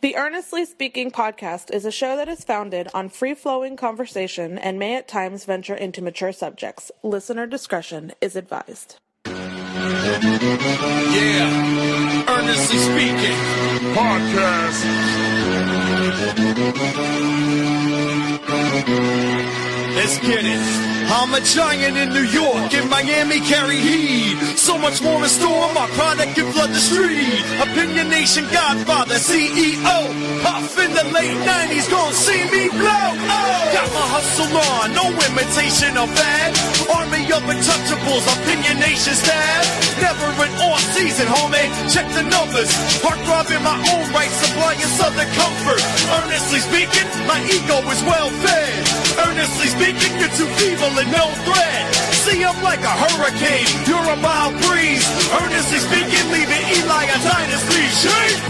The Earnestly Speaking podcast is a show that is founded on free-flowing conversation and may at times venture into mature subjects. Listener discretion is advised. Yeah, Earnestly Speaking podcast. Let's get it. I'm a giant in New York, in Miami carry heat. So much more in store, my product can flood the street. Opinion Nation Godfather, CEO. Puff in the late 90s, gon' see me blow. Oh. Got my hustle on, no imitation of that. Army of untouchables, Opinion Nation staff. Never an off season, homie, check the numbers. Heart throb in my own right, supplying southern comfort. Earnestly speaking, my ego is well fed. Earnestly speaking, you're too feeble and no threat. See, I'm like a hurricane, you're a mild breeze. Earnestly speaking, leaving Eli a dynasty. Shake!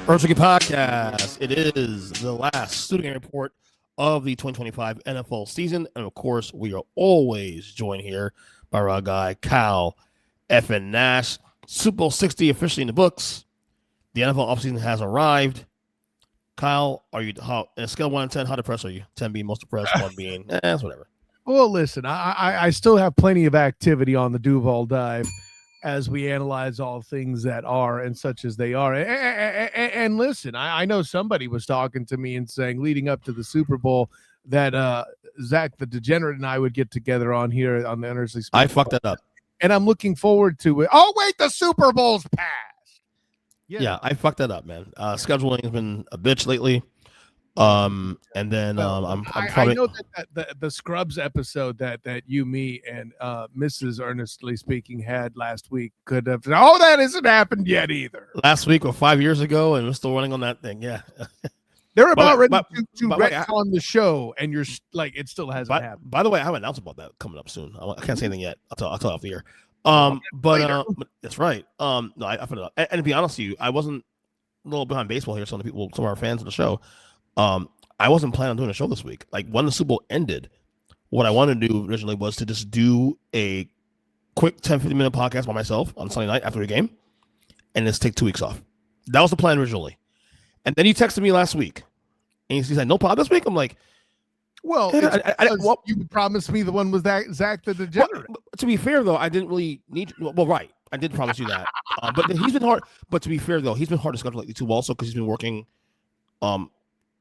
Earnestly Podcast. It is the last student report of the 2025 NFL season. And of course, we are always joined here by our guy, Kyle F. Nash. Super Bowl 60 officially in the books. The NFL offseason has arrived. Kyle, are you on a scale of 1 to 10? How depressed are you? 10 being most depressed, 1 being it's whatever. Well, listen, I still have plenty of activity on the Duval Dive as we analyze all things that are and such as they are. And listen, I know somebody was talking to me and saying leading up to the Super Bowl that Zach the Degenerate and I would get together on here on the Earnestly Speaking. I fucked that up. And I'm looking forward to it. Oh, wait, the Super Bowl's passed. Yeah, I fucked that up, man. Scheduling has been a bitch lately. And then I'm probably... I know that the Scrubs episode that you, me, and Mrs. Earnestly Speaking had last week could have... Oh, that hasn't happened yet either. Last week or 5 years ago, and we're still running on that thing, yeah. They're about ready to retcon the show, and you're like, it still hasn't happened. By the way, I have an announcement about that coming up soon. I can't say anything yet. I'll tell off the air. But that's right. No, I put it up. And to be honest with you, I wasn't a little behind baseball here. Some of our fans of the show. I wasn't planning on doing a show this week. Like when the Super Bowl ended, what I wanted to do originally was to just do a quick 10-15 minute podcast by myself on Sunday night after the game, and just take 2 weeks off. That was the plan originally. And then he texted me last week, and he said, "No pod this week." I'm like, "Well, you promised me the one with that Zach the Degenerate." Well, to be fair, though, I didn't really need. Well, right, I did promise you that, but he's been hard. But to be fair, though, he's been hard to schedule lately too, also because he's been working,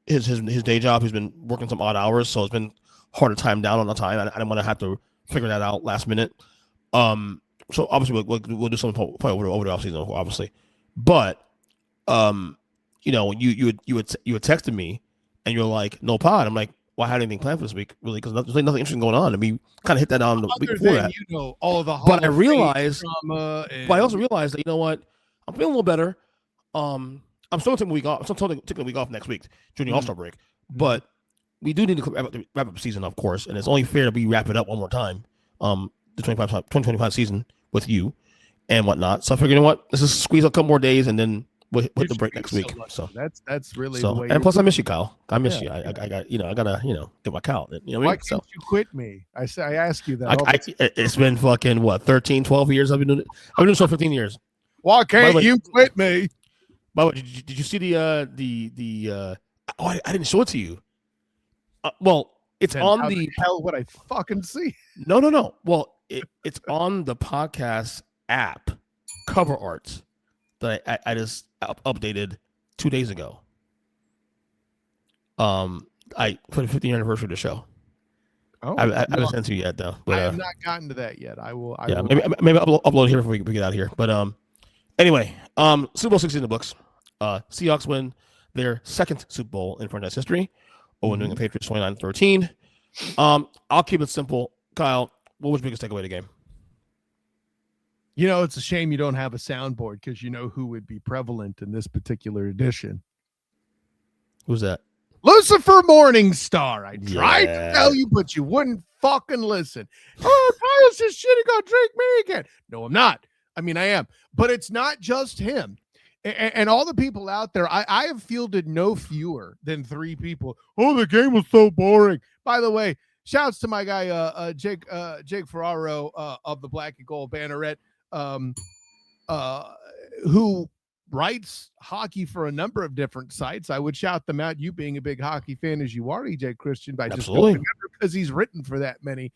his day job. He's been working some odd hours, so it's been hard to time down on the time. I didn't want to have to figure that out last minute. So obviously we'll do something probably over the offseason, obviously, but you know, you had texted me and you're like, "No pod." I'm like, "Well, I had anything planned for this week, really, because there's like nothing interesting going on." And we kind of hit that on the week before that. You know, all the but I realized, but I also realized that, you know what, I'm feeling a little better. I'm still taking a week off. I'm still taking a week off next week during the All-Star break. But we do need to wrap up the season, of course, and it's only fair that we wrap it up one more time. The 2025 season with you and whatnot. So I figured, you know what, let's just squeeze a couple more days and then we'll hit the break next week. So that's really the way. And plus, I miss you, Kyle. I miss you. I got I gotta get my Kyle. Why can't you quit me? I ask you that. It's been fucking what, 13, 12 years I've been doing it. I've been doing so 15 years. Why can't you quit me? By the way, did you see the I didn't show it to you. Well, it's then on the hell would I fucking see? No. Well, it's on the podcast app cover art that I just updated 2 days ago. I put a 15th anniversary of the show. Oh, I haven't sent to you yet, though. But, I have not gotten to that yet. I will. Maybe I'll upload it here before we get out of here. But anyway, Super Bowl 60 in the books. Seahawks win their second Super Bowl in franchise history. New England Patriots 29-13. I'll keep it simple. Kyle, what was your biggest takeaway of the game? You know, it's a shame you don't have a soundboard because you know who would be prevalent in this particular edition. Who's that? Lucifer Morningstar. I tried to tell you, but you wouldn't fucking listen. Oh, Tyler's this shit gonna drink me again. No, I'm not. I mean, I am. But it's not just him. And all the people out there, I have fielded no fewer than 3 people. Oh, the game was so boring. By the way, shouts to my guy, Jake Ferraro of the Black and Gold Banneret. um, who writes hockey for a number of different sites. I would shout them out. You being a big hockey fan as you are, EJ Christian, by just don't remember because he's written for that many.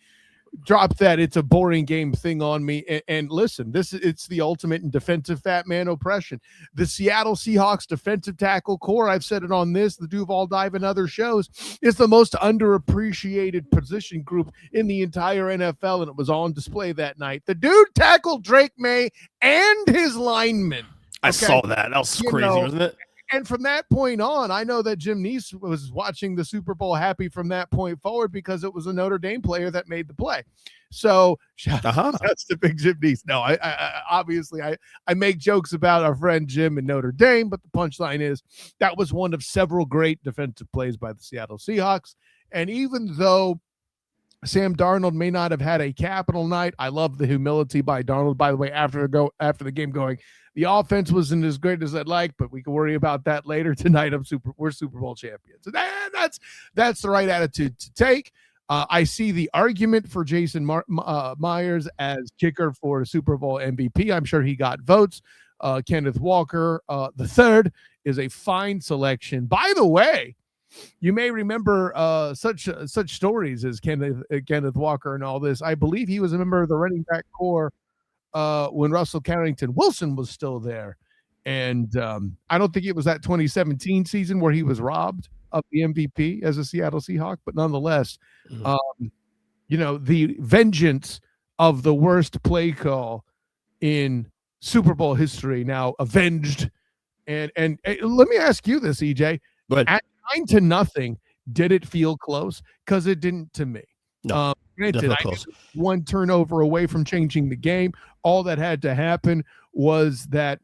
Drop that it's a boring game thing on me. And listen, it's the ultimate in defensive fat man oppression. The Seattle Seahawks defensive tackle core, I've said it on the Duval Dive and other shows, is the most underappreciated position group in the entire NFL, and it was on display that night. The dude tackled Drake May and his linemen. I saw that. That was crazy, wasn't it? And from that point on, I know that Jim Neese was watching the Super Bowl happy from that point forward because it was a Notre Dame player that made the play. So shout out to big Jim Neese. No, I obviously make jokes about our friend Jim in Notre Dame, but the punchline is that was one of several great defensive plays by the Seattle Seahawks. And even though Sam Darnold may not have had a capital night, I love the humility by Darnold, by the way, after the game going, the offense wasn't as great as I'd like, but we can worry about that later tonight. We're Super Bowl champions. And that's the right attitude to take. I see the argument for Jason Myers as kicker for Super Bowl MVP. I'm sure he got votes. Kenneth Walker the third is a fine selection. By the way, you may remember such stories as Kenneth Walker and all this. I believe he was a member of the running back corps when Russell Carrington Wilson was still there. And I don't think it was that 2017 season where he was robbed of the MVP as a Seattle Seahawk, but nonetheless, the vengeance of the worst play call in Super Bowl history now avenged. And let me ask you this, EJ. At 9-0, did it feel close? Because it didn't to me. No, granted, one turnover away from changing the game. All that had to happen was that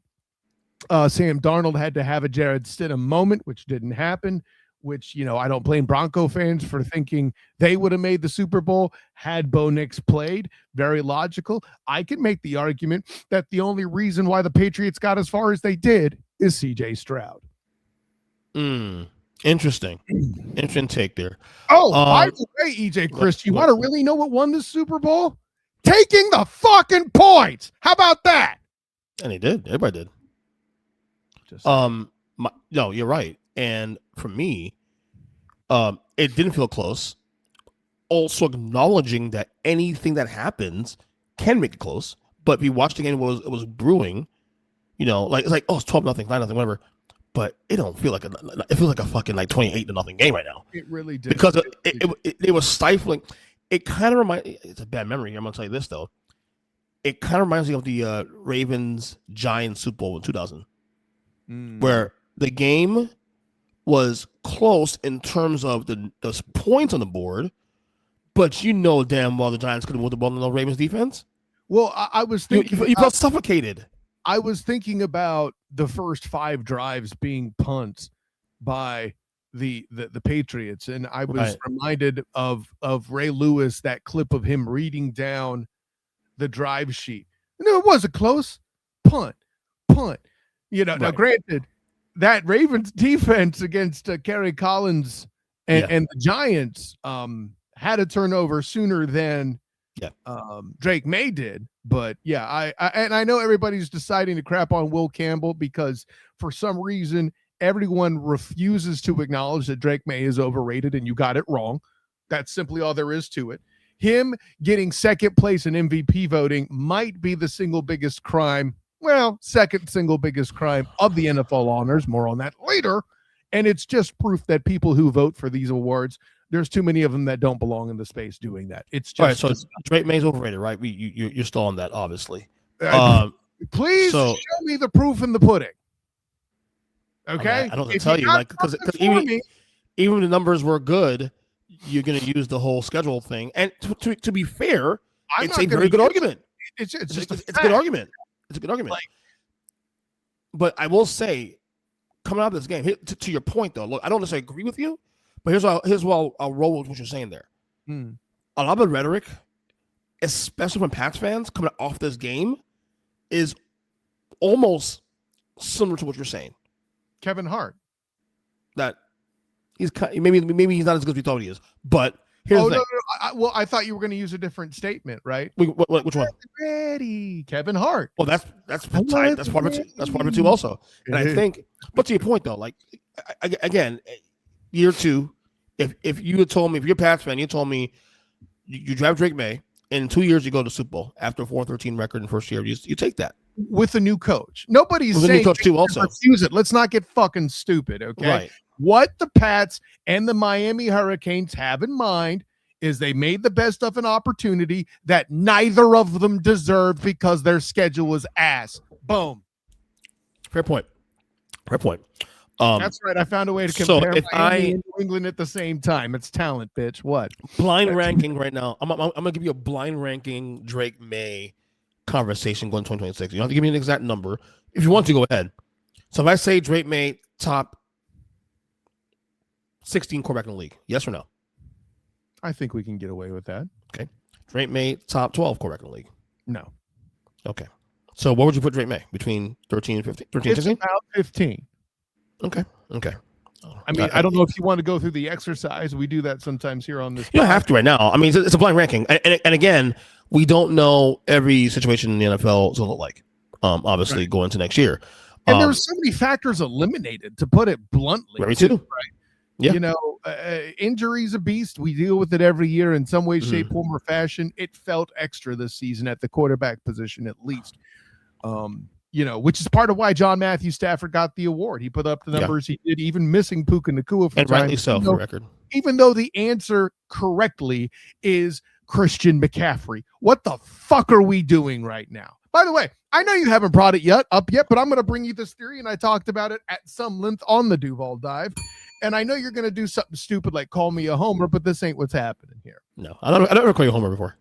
Sam Darnold had to have a Jared Stidham moment, which didn't happen, which, I don't blame Bronco fans for thinking they would have made the Super Bowl had Bo Nix played. Very logical. I can make the argument that the only reason why the Patriots got as far as they did is CJ Stroud. Interesting take there. By the way, EJ Chris, you want to really know what won the Super Bowl? Taking the fucking points. How about that? And he did. Everybody did. No, you're right. And for me, it didn't feel close. Also acknowledging that anything that happens can make it close. But if you watch the game, it was brewing. It's like, it's 12-0, 9-0, whatever. But it don't feel like it feels like a fucking 28-0 game right now. It really did. Because it was stifling. It kind of reminds. It's a bad memory. I'm gonna tell you this though. It kind of reminds me of the Ravens Giants Super Bowl in 2000, where the game was close in terms of the points on the board, but damn well the Giants could have won the ball in the Ravens defense. Well, I was thinking you felt suffocated. I was thinking about the first 5 drives being punts by the Patriots, and I was reminded of Ray Lewis, that clip of him reading down the drive sheet. It wasn't close. Punt. Now granted, that Ravens defense against Kerry Collins and the Giants had a turnover sooner than Drake May did. But I know everybody's deciding to crap on Will Campbell because for some reason everyone refuses to acknowledge that Drake May is overrated, and you got it wrong. That's simply all there is to it. Him getting second place in MVP voting might be the single biggest crime. Well, second single biggest crime of the NFL honors. More on that later. And it's just proof that people who vote for these awards, there's too many of them that don't belong in the space doing that. It's just all right. So Drake May's overrated, right? You're still on that, obviously. Please show me the proof in the pudding. Okay, I don't know to tell you, because even when the numbers were good, you're going to use the whole schedule thing. And to be fair, it's a very good argument. It's a good argument. It's a good argument. But I will say, coming out of this game, to your point though, look, I don't necessarily agree with you, but here's what I'll roll with what you're saying there. A lot of the rhetoric, especially from Pats fans coming off this game, is almost similar to what you're saying. Kevin Hart. That he's maybe he's not as good as we thought he is. But here's the thing. I thought you were going to use a different statement, right? Which one? Ready, Kevin Hart. Well, that's tied. That's part of it. That's part of it too, also. And I think, but to your point though, like again, year 2, if you had told me, if you're a Pats fan, you told me you draft Drake May, and in 2 years you go to the Super Bowl after a 4-13 record in the first year, you take that with a new coach. Nobody's with saying a new coach too. Also, refuse it. Let's not get fucking stupid, okay? Right. What the Pats and the Miami Hurricanes have in mind is they made the best of an opportunity that neither of them deserved because their schedule was ass. Boom. Fair point. That's right. I found a way to compare Miami and New England at the same time. It's talent, bitch. What? Blind ranking right now. I'm gonna give you a blind ranking Drake May conversation going 2026. You don't have to give me an exact number. If you want to, go ahead. So if I say Drake May top 16 quarterback in the league, yes or no? I think we can get away with that. Okay. Drake May top 12 quarterback in the league? No. Okay. So what would you put Drake May between 13 and 15? 13, it's 16? about 15. Okay. I mean, I don't know if you want to go through the exercise. We do that sometimes here on this. You don't have to right now. I mean, it's a blind ranking. And again, we don't know every situation in the NFL to look like, obviously, going into next year. And there's so many factors eliminated, to put it bluntly. Very too. Right? Yeah. You know, injury's a beast. We deal with it every year in some way, shape, form, or fashion. It felt extra this season at the quarterback position, at least. You know, which is part of why John Matthew Stafford got the award. He put up the numbers he did, even missing Puka Nacua for and time. rightly so, for record. Even though the answer correctly is Christian McCaffrey. What the fuck are we doing right now? By the way, I know you haven't brought it up yet, but I'm going to bring you this theory, and I talked about it at some length on the Duval Dive. And I know you're going to do something stupid like call me a homer, but this ain't what's happening here. No, I don't ever call you a homer before.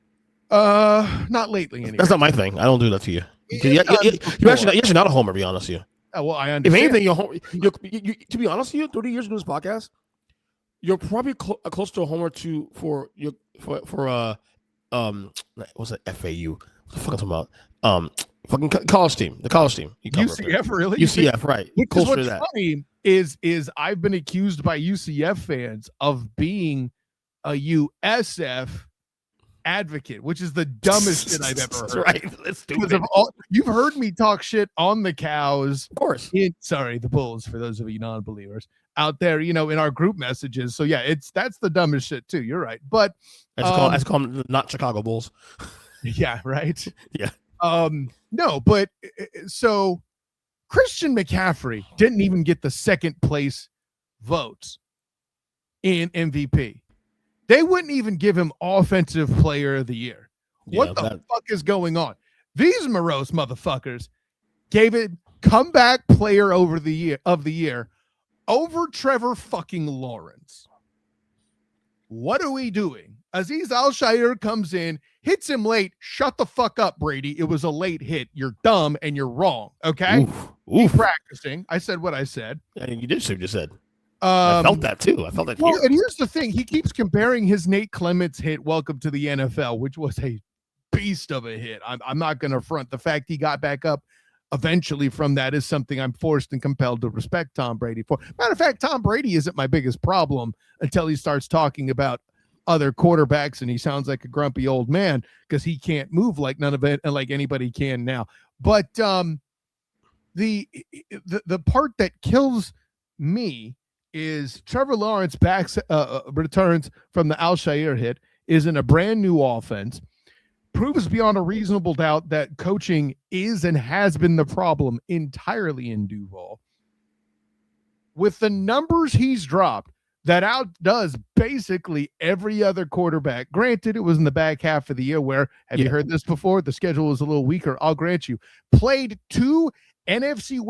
Not lately. Anyway. That's not my thing. I don't do that to you. You're actually not a homer, to be honest with you. Oh, well, I understand. If anything, to be honest with you, 30 years into this podcast, you're probably close to a homer for what's that, FAU? What the fuck am I talking about? Fucking college team, the college team. UCF, really? UCF, right? Which is what's funny is I've been accused by UCF fans of being a USF advocate, which is the dumbest shit I've ever heard. Right. That's stupid. You've heard me talk shit on the Cows. Of course. The Bulls, for those of you non-believers out there, you know, in our group messages. So yeah, that's the dumbest shit too. You're right. But I just call them the not Chicago Bulls. Yeah, right. Yeah. No, but so Christian McCaffrey didn't even get the second place votes in MVP. They wouldn't even give him Offensive Player of the Year. What the fuck is going on? These morose motherfuckers gave it Comeback Player of the Year over Trevor fucking Lawrence. What are we doing? Aziz Al-Shaair comes in, hits him late. Shut the fuck up, Brady. It was a late hit. You're dumb and you're wrong. Okay? Oof. Practicing. I said what I said. You did say what you said. I felt that too. I felt that. Well, and here's the thing: he keeps comparing his Nate Clements hit "Welcome to the NFL," which was a beast of a hit. I'm not going to front. The fact he got back up eventually from that is something I'm forced and compelled to respect Tom Brady for. Matter of fact, Tom Brady isn't my biggest problem until he starts talking about other quarterbacks and he sounds like a grumpy old man because he can't move like like anybody can now. But the part that kills me is Trevor Lawrence returns from the Al-Shaair hit, is in a brand new offense, proves beyond a reasonable doubt that coaching is and has been the problem entirely in Duval. With the numbers he's dropped, that outdoes basically every other quarterback. Granted, it was in the back half of the year where, have you heard this before? The schedule was a little weaker. I'll grant you. Played the NFC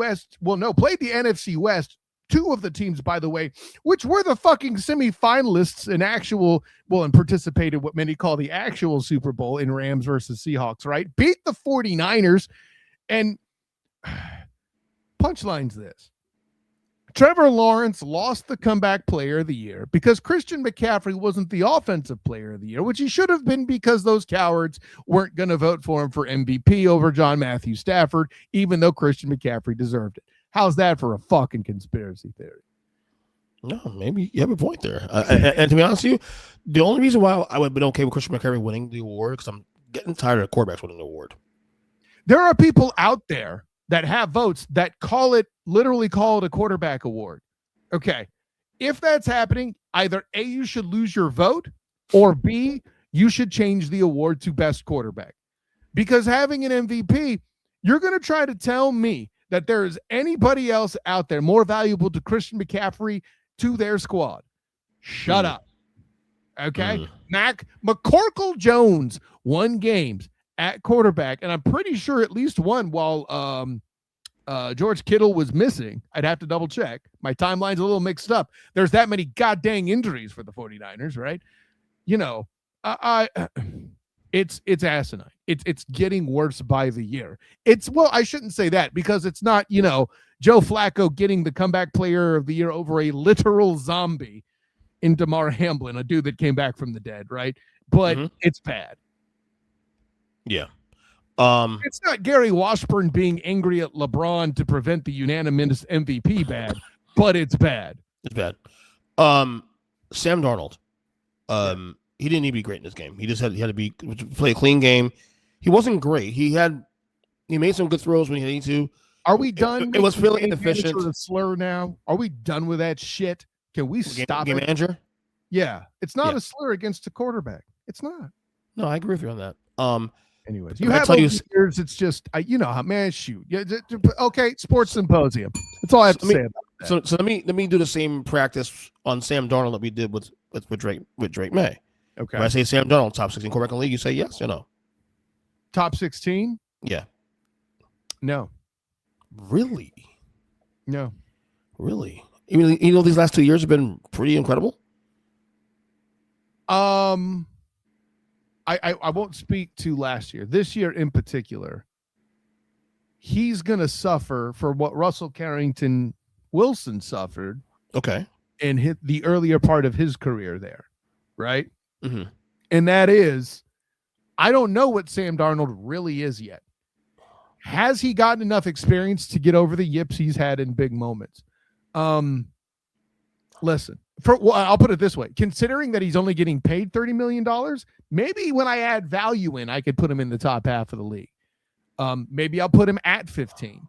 West, two of the teams, by the way, which were the fucking semifinalists and participated what many call the actual Super Bowl in Rams versus Seahawks, right? Beat the 49ers. And punchline's this. Trevor Lawrence lost the Comeback Player of the Year because Christian McCaffrey wasn't the Offensive Player of the Year, which he should have been because those cowards weren't going to vote for him for MVP over John Matthew Stafford, even though Christian McCaffrey deserved it. How's that for a fucking conspiracy theory? No, maybe you have a point there. And to be honest with you, the only reason why I would have been okay with Christian McCaffrey winning the award because I'm getting tired of quarterbacks winning the award. There are people out there that have votes that literally call it a quarterback award. Okay. If that's happening, either A, you should lose your vote, or B, you should change the award to best quarterback. Because having an MVP, you're going to try to tell me that there is anybody else out there more valuable to Christian McCaffrey to their squad. Shut up. Okay? Mac McCorkle Jones won games at quarterback, and I'm pretty sure at least one while George Kittle was missing. I'd have to double check. My timeline's a little mixed up. There's that many goddamn injuries for the 49ers, right? You know, it's asinine. It's getting worse by the year. I shouldn't say that because it's not, Joe Flacco getting the comeback player of the year over a literal zombie in DeMar Hamlin, a dude that came back from the dead, right? But it's bad. Yeah. It's not Gary Washburn being angry at LeBron to prevent the unanimous MVP bad, but it's bad. It's bad. Sam Darnold. He didn't need to be great in this game. He had to play a clean game. He wasn't great. He made some good throws when he needed to. Are we done? It was really inefficient. Sort of slur now. Are we done with that shit? Can we stop game manager? Yeah, it's not a slur against a quarterback. It's not. No, I agree with you on that. Anyways, you have years. It's just man, shoot. Yeah, okay. Sports Symposium. That's all I have to say about that. So let me do the same practice on Sam Darnold that we did with Drake May. Okay. When I say Sam Darnold, top 16 quarterback in the league, you say yes or no? Top 16? Yeah. No. Really? No. Really? Even these last 2 years have been pretty incredible. I won't speak to last year. This year in particular, he's gonna suffer for what Russell Carrington Wilson suffered. Okay. And hit the earlier part of his career there, right? Mm-hmm. And that is, I don't know what Sam Darnold really is yet. Has he gotten enough experience to get over the yips he's had in big moments? Listen, I'll put it this way. Considering that he's only getting paid $30 million, maybe when I add value in, I could put him in the top half of the league. Maybe I'll put him at 15.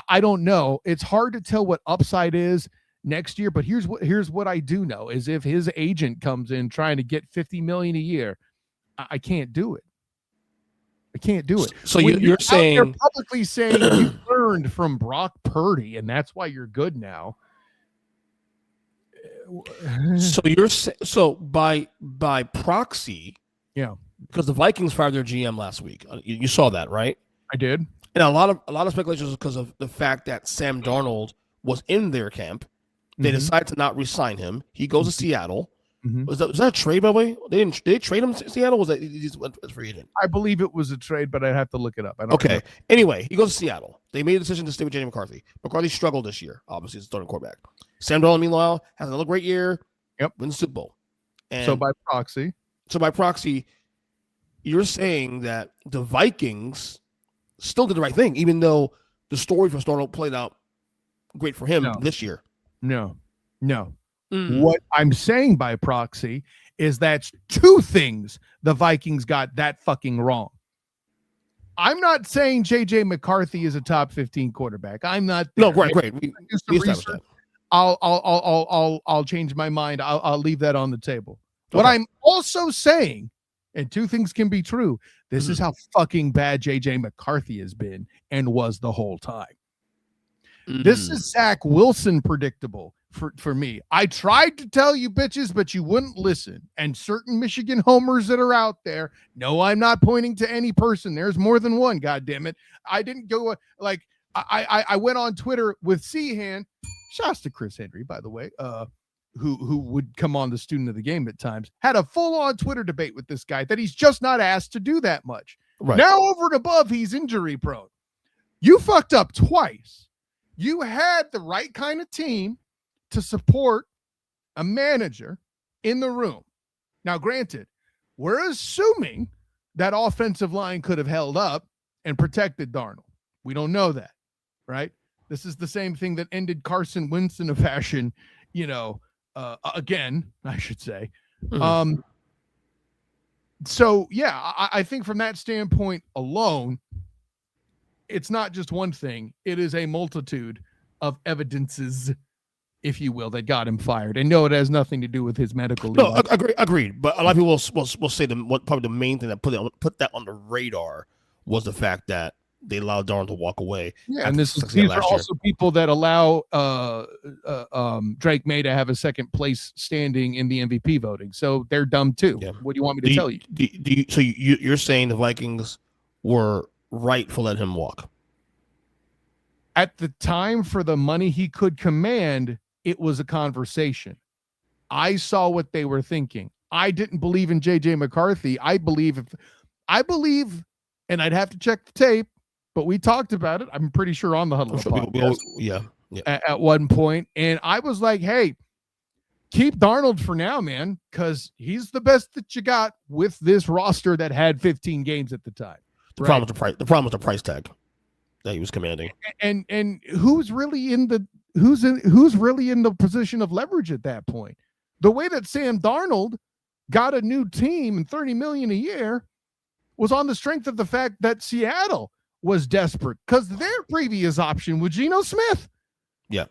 I don't know. It's hard to tell what upside is next year, but here's what I do know is if his agent comes in trying to get $50 million a year, I can't do it. I can't do it. So you're saying you're publicly saying you learned from Brock Purdy and that's why you're good now. So by proxy, yeah, because the Vikings fired their GM last week. You saw that, right? I did. And a lot of speculation is because of the fact that Sam Darnold was in their camp. They decided to not re-sign him. He goes to Seattle. Was that a trade, by the way? Did they trade him to Seattle? Was that he just went as free agent? I believe it was a trade, but I'd have to look it up. Okay. Anyway, he goes to Seattle. They made a decision to stay with J.J. McCarthy. McCarthy struggled this year, obviously, as a starting quarterback. Sam Darnold, meanwhile, has another great year. Yep. Wins the Super Bowl. And so by proxy, you're saying that the Vikings still did the right thing, even though the story for Darnold played out great for him this year. No. What I'm saying by proxy is that's two things the Vikings got that fucking wrong. I'm not saying J.J. McCarthy is a top 15 quarterback. I'm not. There. No, great. We established that. I'll change my mind. I'll leave that on the table. Okay. What I'm also saying, and two things can be true. This is how fucking bad J.J. McCarthy has been and was the whole time. This is Zach Wilson predictable for me. I tried to tell you bitches, but you wouldn't listen. And certain Michigan homers that are out there, no, I'm not pointing to any person. There's more than one, goddammit. I didn't go like I went on Twitter with Seahan. Shouts to Chris Henry, by the way, who would come on the Student of the Game at times, had a full-on Twitter debate with this guy that he's just not asked to do that much. Right. Now over and above, he's injury prone. You fucked up twice. You had the right kind of team to support a manager in the room. Now, granted, we're assuming that offensive line could have held up and protected Darnold. We don't know that, right? This is the same thing that ended Carson Wentz in a fashion again, I should say. Mhm. So yeah, I think from that standpoint alone, it's not just one thing. It is a multitude of evidences, if you will, that got him fired. And no, it has nothing to do with his medical leave. No, agreed. But a lot of people will say probably the main thing that put that on the radar was the fact that they allowed Darnold to walk away. Yeah, and these are also people that allow Drake May to have a second place standing in the MVP voting. So they're dumb too. Yeah. What do you want me to tell you? So you're saying the Vikings were right for letting him walk? At the time, for the money he could command, it was a conversation. I saw what they were thinking. I didn't believe in J.J. McCarthy. I believe, and I'd have to check the tape, but we talked about it. I'm pretty sure on the Huddle podcast. Yeah. At one point, and I was like, "Hey, keep Darnold for now, man, because he's the best that you got with this roster that had 15 games at the time." The problem was the price tag that he was commanding. And who's really in the position of leverage at that point? The way that Sam Darnold got a new team and $30 million a year was on the strength of the fact that Seattle was desperate because their previous option was Geno Smith. Yeah.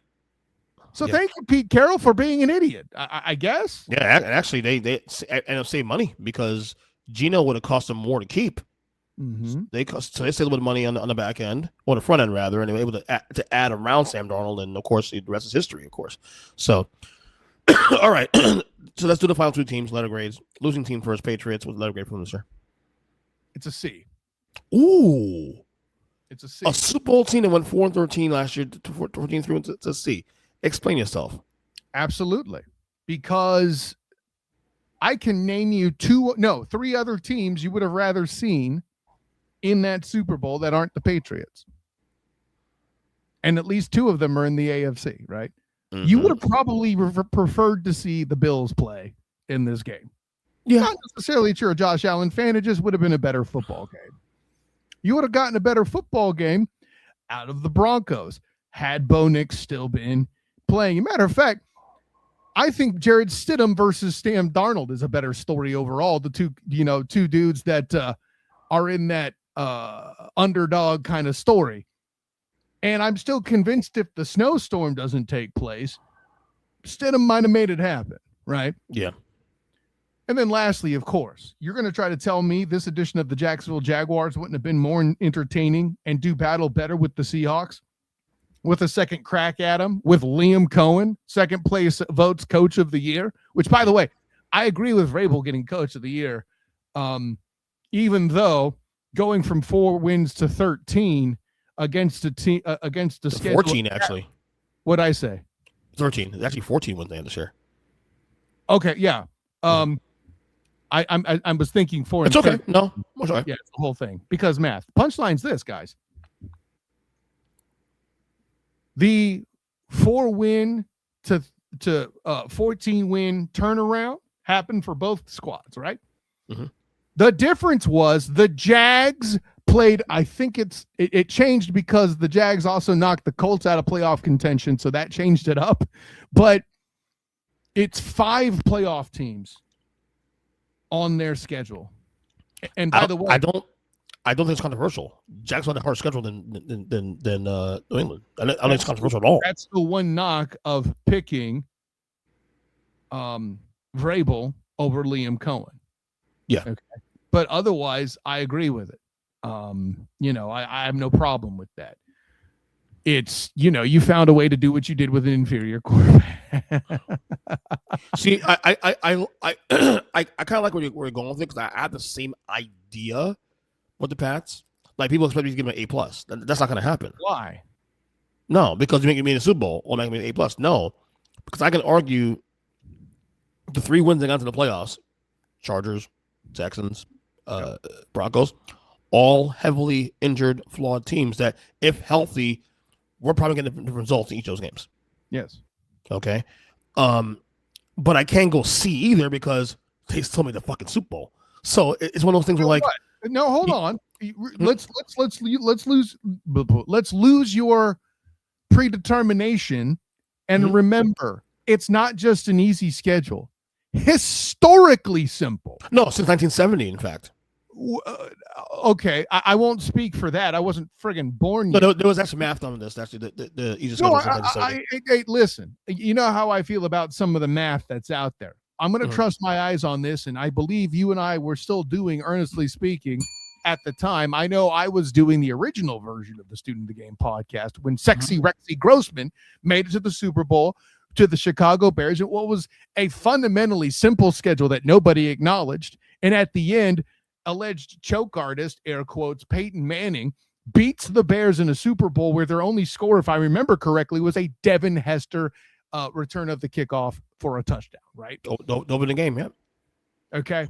So thank you, Pete Carroll, for being an idiot, I guess. Yeah, and actually they ended up saving money because Geno would have cost them more to keep. Mm-hmm. They saved a little bit of money on the back end, or the front end rather, and they were able to add around Sam Darnold, and of course the rest is history, of course. So, all right, so let's do the final two teams, letter grades. Losing team first, Patriots. With letter grade from this year? It's a C. Ooh, it's a C. A Super Bowl team that went 4-13 last year, 14 through to C. Explain yourself. Absolutely, because I can name you three other teams you would have rather seen in that Super Bowl that aren't the Patriots. And at least two of them are in the AFC, right? Mm-hmm. You would have probably preferred to see the Bills play in this game. Yeah. Not necessarily that you're a Josh Allen fan. It just would have been a better football game. You would have gotten a better football game out of the Broncos had Bo Nix still been playing. As a matter of fact, I think Jared Stidham versus Sam Darnold is a better story overall. The two dudes that are in that underdog kind of story. And I'm still convinced if the snowstorm doesn't take place, Stidham might have made it happen, right? Yeah. And then lastly, of course, you're going to try to tell me this edition of the Jacksonville Jaguars wouldn't have been more entertaining and do battle better with the Seahawks with a second crack at them, with Liam Cohen, second place votes coach of the year, which, by the way, I agree with Vrabel getting coach of the year, even though going from 4 wins to 13 against a team against the schedule. 14 actually. What'd I say? 13. It's actually 14 wins they had this year. Okay, yeah. I was thinking 4. It's okay. No, it's okay. Yeah, it's the whole thing because math. Punchline's this, guys. The 4-win to 14-win turnaround happened for both squads, right? Mm-hmm. The difference was the Jags played. I think it changed because the Jags also knocked the Colts out of playoff contention, so that changed it up. But it's 5 playoff teams on their schedule. And by the way, I don't think it's controversial. Jags had a harder schedule than New England. I don't think it's controversial at all. That's the one knock of picking Vrabel over Liam Cohen. Yeah. Okay. But otherwise, I agree with it. I have no problem with that. It's, you found a way to do what you did with an inferior quarterback. See, I kind of like where you're going with it because I had the same idea with the Pats. Like, people expect me to give them an A+. That's not going to happen. Why? No, because you make me in the Super Bowl or make me an A+. No, because I can argue the 3 wins they got into the playoffs, Chargers, Texans, Broncos, all heavily injured, flawed teams that, if healthy, we're probably getting different results in each of those games. Yes. Okay. But I can't go C either because they still made the fucking Super Bowl. So it's one of those things where, like, no, hold on. Let's lose your predetermination and remember it's not just an easy schedule. Historically simple. No, since 1970, in fact. Okay, I won't speak for that. I wasn't friggin' born yet. No, there was actually math on this. Actually, the easiest schedule since 1970. Listen, you know how I feel about some of the math that's out there. I'm going to trust my eyes on this, and I believe you and I were still doing Earnestly Speaking at the time. I know I was doing the original version of the Student of the Game podcast when Sexy Rexy Grossman made it to the Super Bowl, to the Chicago Bears, at what was a fundamentally simple schedule that nobody acknowledged. And at the end, alleged choke artist, air quotes, Peyton Manning, beats the Bears in a Super Bowl where their only score, if I remember correctly, was a Devin Hester return of the kickoff for a touchdown, right? Don't win the game, yeah. Okay.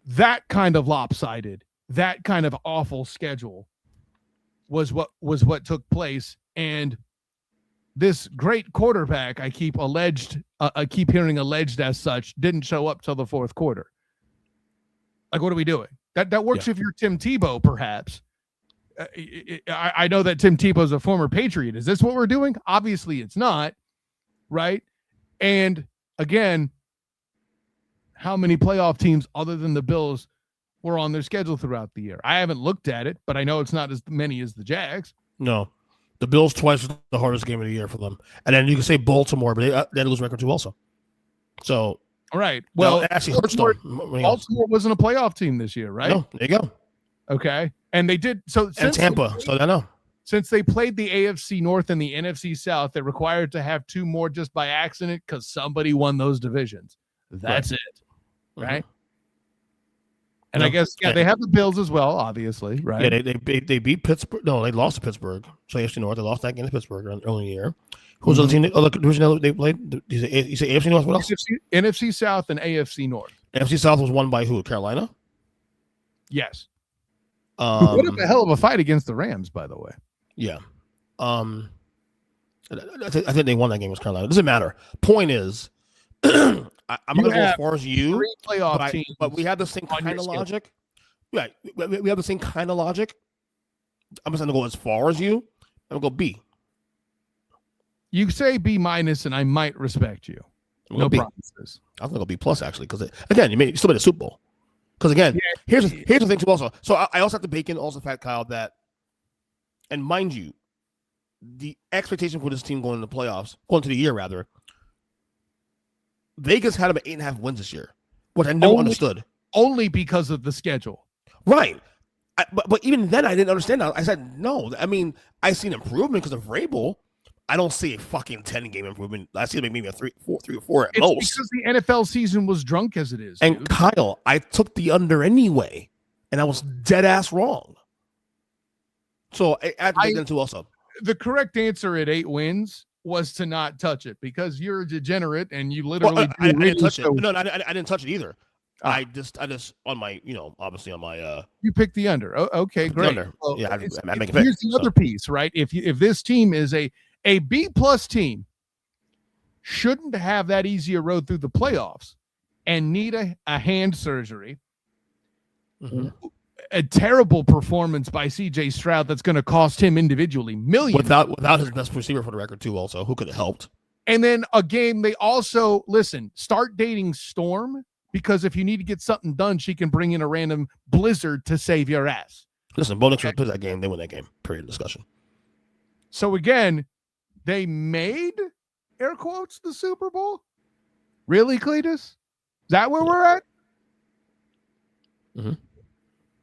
That kind of lopsided, that kind of awful schedule was what took place. And this great quarterback, I keep hearing alleged as such, didn't show up till the fourth quarter. Like, what are we doing? That works if you're Tim Tebow, perhaps. I know that Tim Tebow is a former Patriot. Is this what we're doing? Obviously, it's not, right? And again, how many playoff teams other than the Bills were on their schedule throughout the year? I haven't looked at it, but I know it's not as many as the Jags. No. The Bills twice was the hardest game of the year for them. And then you can say Baltimore, but they lose record too also. So, all right. Well, it actually hurts them. Baltimore wasn't a playoff team this year, right? No, there you go. Okay. And they did. And Tampa. So I know. Since they played the AFC North and the NFC South, they're required to have two more just by accident because somebody won those divisions. That's it. Right? And I guess, they have the Bills as well, obviously, right? Yeah, they beat Pittsburgh. No, they lost to Pittsburgh. So AFC North, they lost that game to Pittsburgh early in the year. Who's the team? The division they played? You say AFC North? What else? NFC South and AFC North. AFC South was won by who? Carolina? Yes. What a hell of a fight against the Rams, by the way. Yeah. I think they won that game with Carolina. It doesn't matter. Point is, I'm going to go as far as you. Three playoff teams, but we have the same kind of logic. Right. We have the same kind of logic. I'm just going to go as far as you. I'm going to go B. You say B minus, and I might respect you. No promises. I was going to go B plus, actually, because, again, you still made a Super Bowl. Because, again, here's the thing, too, also. So I also have to bake in also the fact, Kyle, that, and mind you, the expectation for this team going to the playoffs, going to the year, rather, Vegas had about 8.5 wins this year, which I never understood. Only because of the schedule. Right. But even then, I didn't understand that. I said, no. I mean, I see an improvement because of Vrabel. I don't see a fucking 10-game improvement. I see maybe a 3 or 4 at most. Because the NFL season was drunk as it is. And dude. Kyle, I took the under anyway, and I was dead ass wrong. So I had to get into also. The correct answer at 8 wins was to not touch it because you're a degenerate and you literally. I didn't touch it. No, I didn't touch it either. I just on my, obviously on my. You picked the under. Oh, okay, great. Under. Well, yeah, I make a pick. Here's the other piece, right? If this team is a B plus team, shouldn't have that easy a road through the playoffs, and need a hand surgery. Mm-hmm. A terrible performance by C.J. Stroud that's going to cost him individually millions. Without his best receiver for the record, too, also. Who could have helped? And then a game, they also, start dating Storm, because if you need to get something done, she can bring in a random blizzard to save your ass. Listen, Bo Nix plays that game. They win that game. Period. Discussion. So, again, they made, air quotes, the Super Bowl? Really, Cletus? Is that where we're at? Mm-hmm.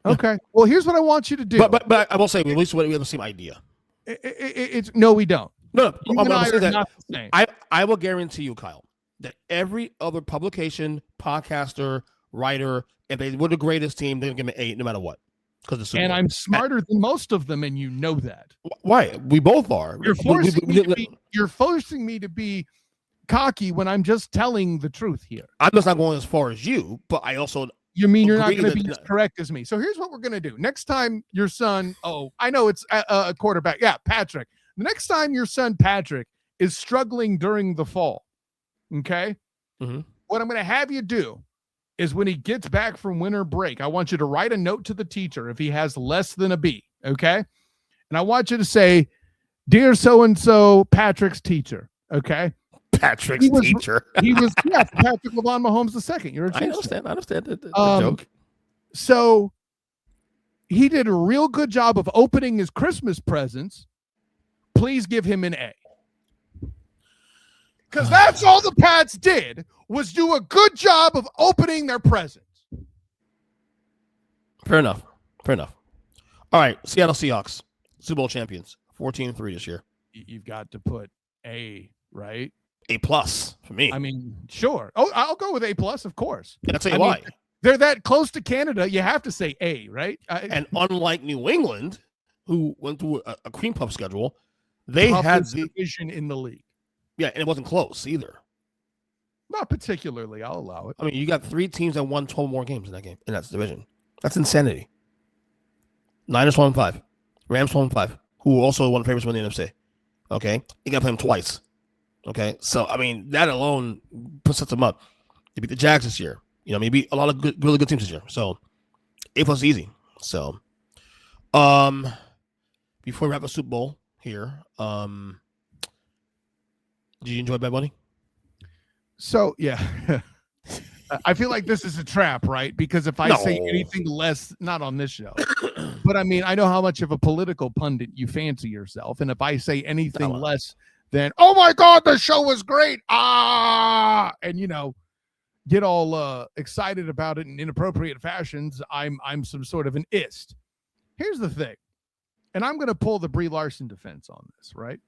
Okay. Well, here's what I want you to do. But I will say, at least we have the same idea. No, we don't. No. You and I are not the same. I will guarantee you, Kyle, that every other publication, podcaster, writer, if they were the greatest team, they're going to give me 8 no matter what. And I'm smarter than most of them, and you know that. Why? We both are. You're forcing me to be cocky when I'm just telling the truth here. I'm just not going as far as you, but I also... You mean you're not going to be as correct as me. So here's what we're going to do. Next time your son, I know it's a quarterback. Yeah, Patrick. The next time your son, Patrick, is struggling during the fall, okay? Mm-hmm. What I'm going to have you do is when he gets back from winter break, I want you to write a note to the teacher if he has less than a B, okay? And I want you to say, "Dear so-and-so, Patrick's teacher," okay? Patrick's teacher. He was Patrick LeVon Mahomes II. You're a I understand the joke. So he did a real good job of opening his Christmas presents. Please give him an A. Because that's all the Pats did, was do a good job of opening their presents. Fair enough. All right, Seattle Seahawks, Super Bowl champions, 14-3 this year. You've got to put A, right? A+ for me. I mean, sure. Oh, I'll go with A+, of course. And I'll tell you why. They're that close to Canada, you have to say A, right? And unlike New England, who went through a cream puff schedule, they had the division in the league. Yeah, and it wasn't close either. Not particularly, I'll allow it. I mean, you got 3 teams that won 12 more games in that division. That's insanity. Niners 1-5, Rams 1-5, who also one of the favorites win the NFC. Okay, you got to play them twice. Okay, so I mean that alone sets them up. They beat the Jags this year. You know, maybe a lot of really good teams this year. So A+ easy. So, before we wrap the Super Bowl here, did you enjoy Bad Bunny? So yeah. I feel like this is a trap, right? Because if I say anything less, not on this show, but I mean, I know how much of a political pundit you fancy yourself. And if I say anything less than, oh my God, the show was great. And get all excited about it in inappropriate fashions, I'm some sort of an ist. Here's the thing. And I'm going to pull the Brie Larson defense on this, right?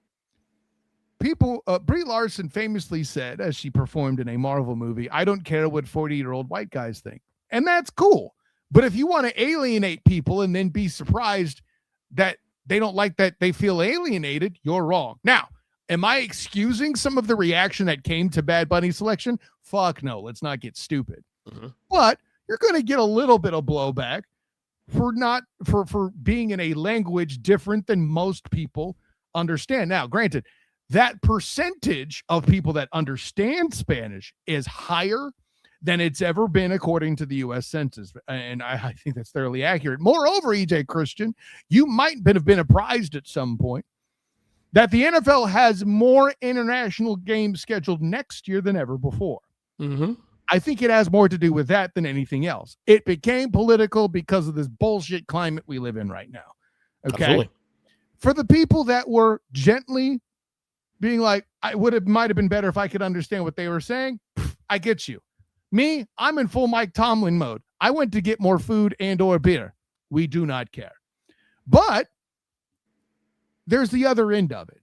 Brie Larson famously said, as she performed in a Marvel movie, I don't care what 40-year-old white guys think. And that's cool. But if you want to alienate people and then be surprised that they don't like that they feel alienated, you're wrong. Now, am I excusing some of the reaction that came to Bad Bunny's selection? Fuck no, let's not get stupid. Mm-hmm. But you're going to get a little bit of blowback for being in a language different than most people understand. Now, granted, that percentage of people that understand Spanish is higher than it's ever been according to the U.S. Census. And I think that's fairly accurate. Moreover, EJ Christian, you might have been apprised at some point that the NFL has more international games scheduled next year than ever before. Mm-hmm. I think it has more to do with that than anything else. It became political because of this bullshit climate we live in right now. Okay. Absolutely. For the people that were gently being like, might have been better if I could understand what they were saying. I get you. Me, I'm in full Mike Tomlin mode. I went to get more food and or beer. We do not care. But there's the other end of it.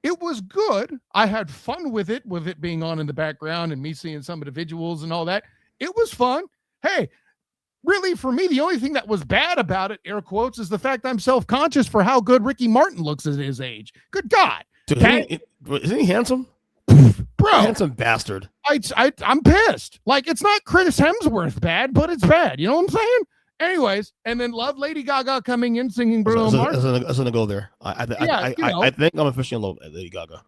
It was good. I had fun with it being on in the background and me seeing some individuals and all that. It was fun. Hey, really, for me, the only thing that was bad about it, air quotes, is the fact I'm self-conscious for how good Ricky Martin looks at his age. Good God. Dude, isn't he handsome? Bro. Handsome bastard. I'm pissed. Like, it's not Chris Hemsworth bad, but it's bad. You know what I'm saying? Anyways, and then love Lady Gaga coming in singing Bruno Mars. I was gonna go there. I think I'm officially in love with Lady Gaga.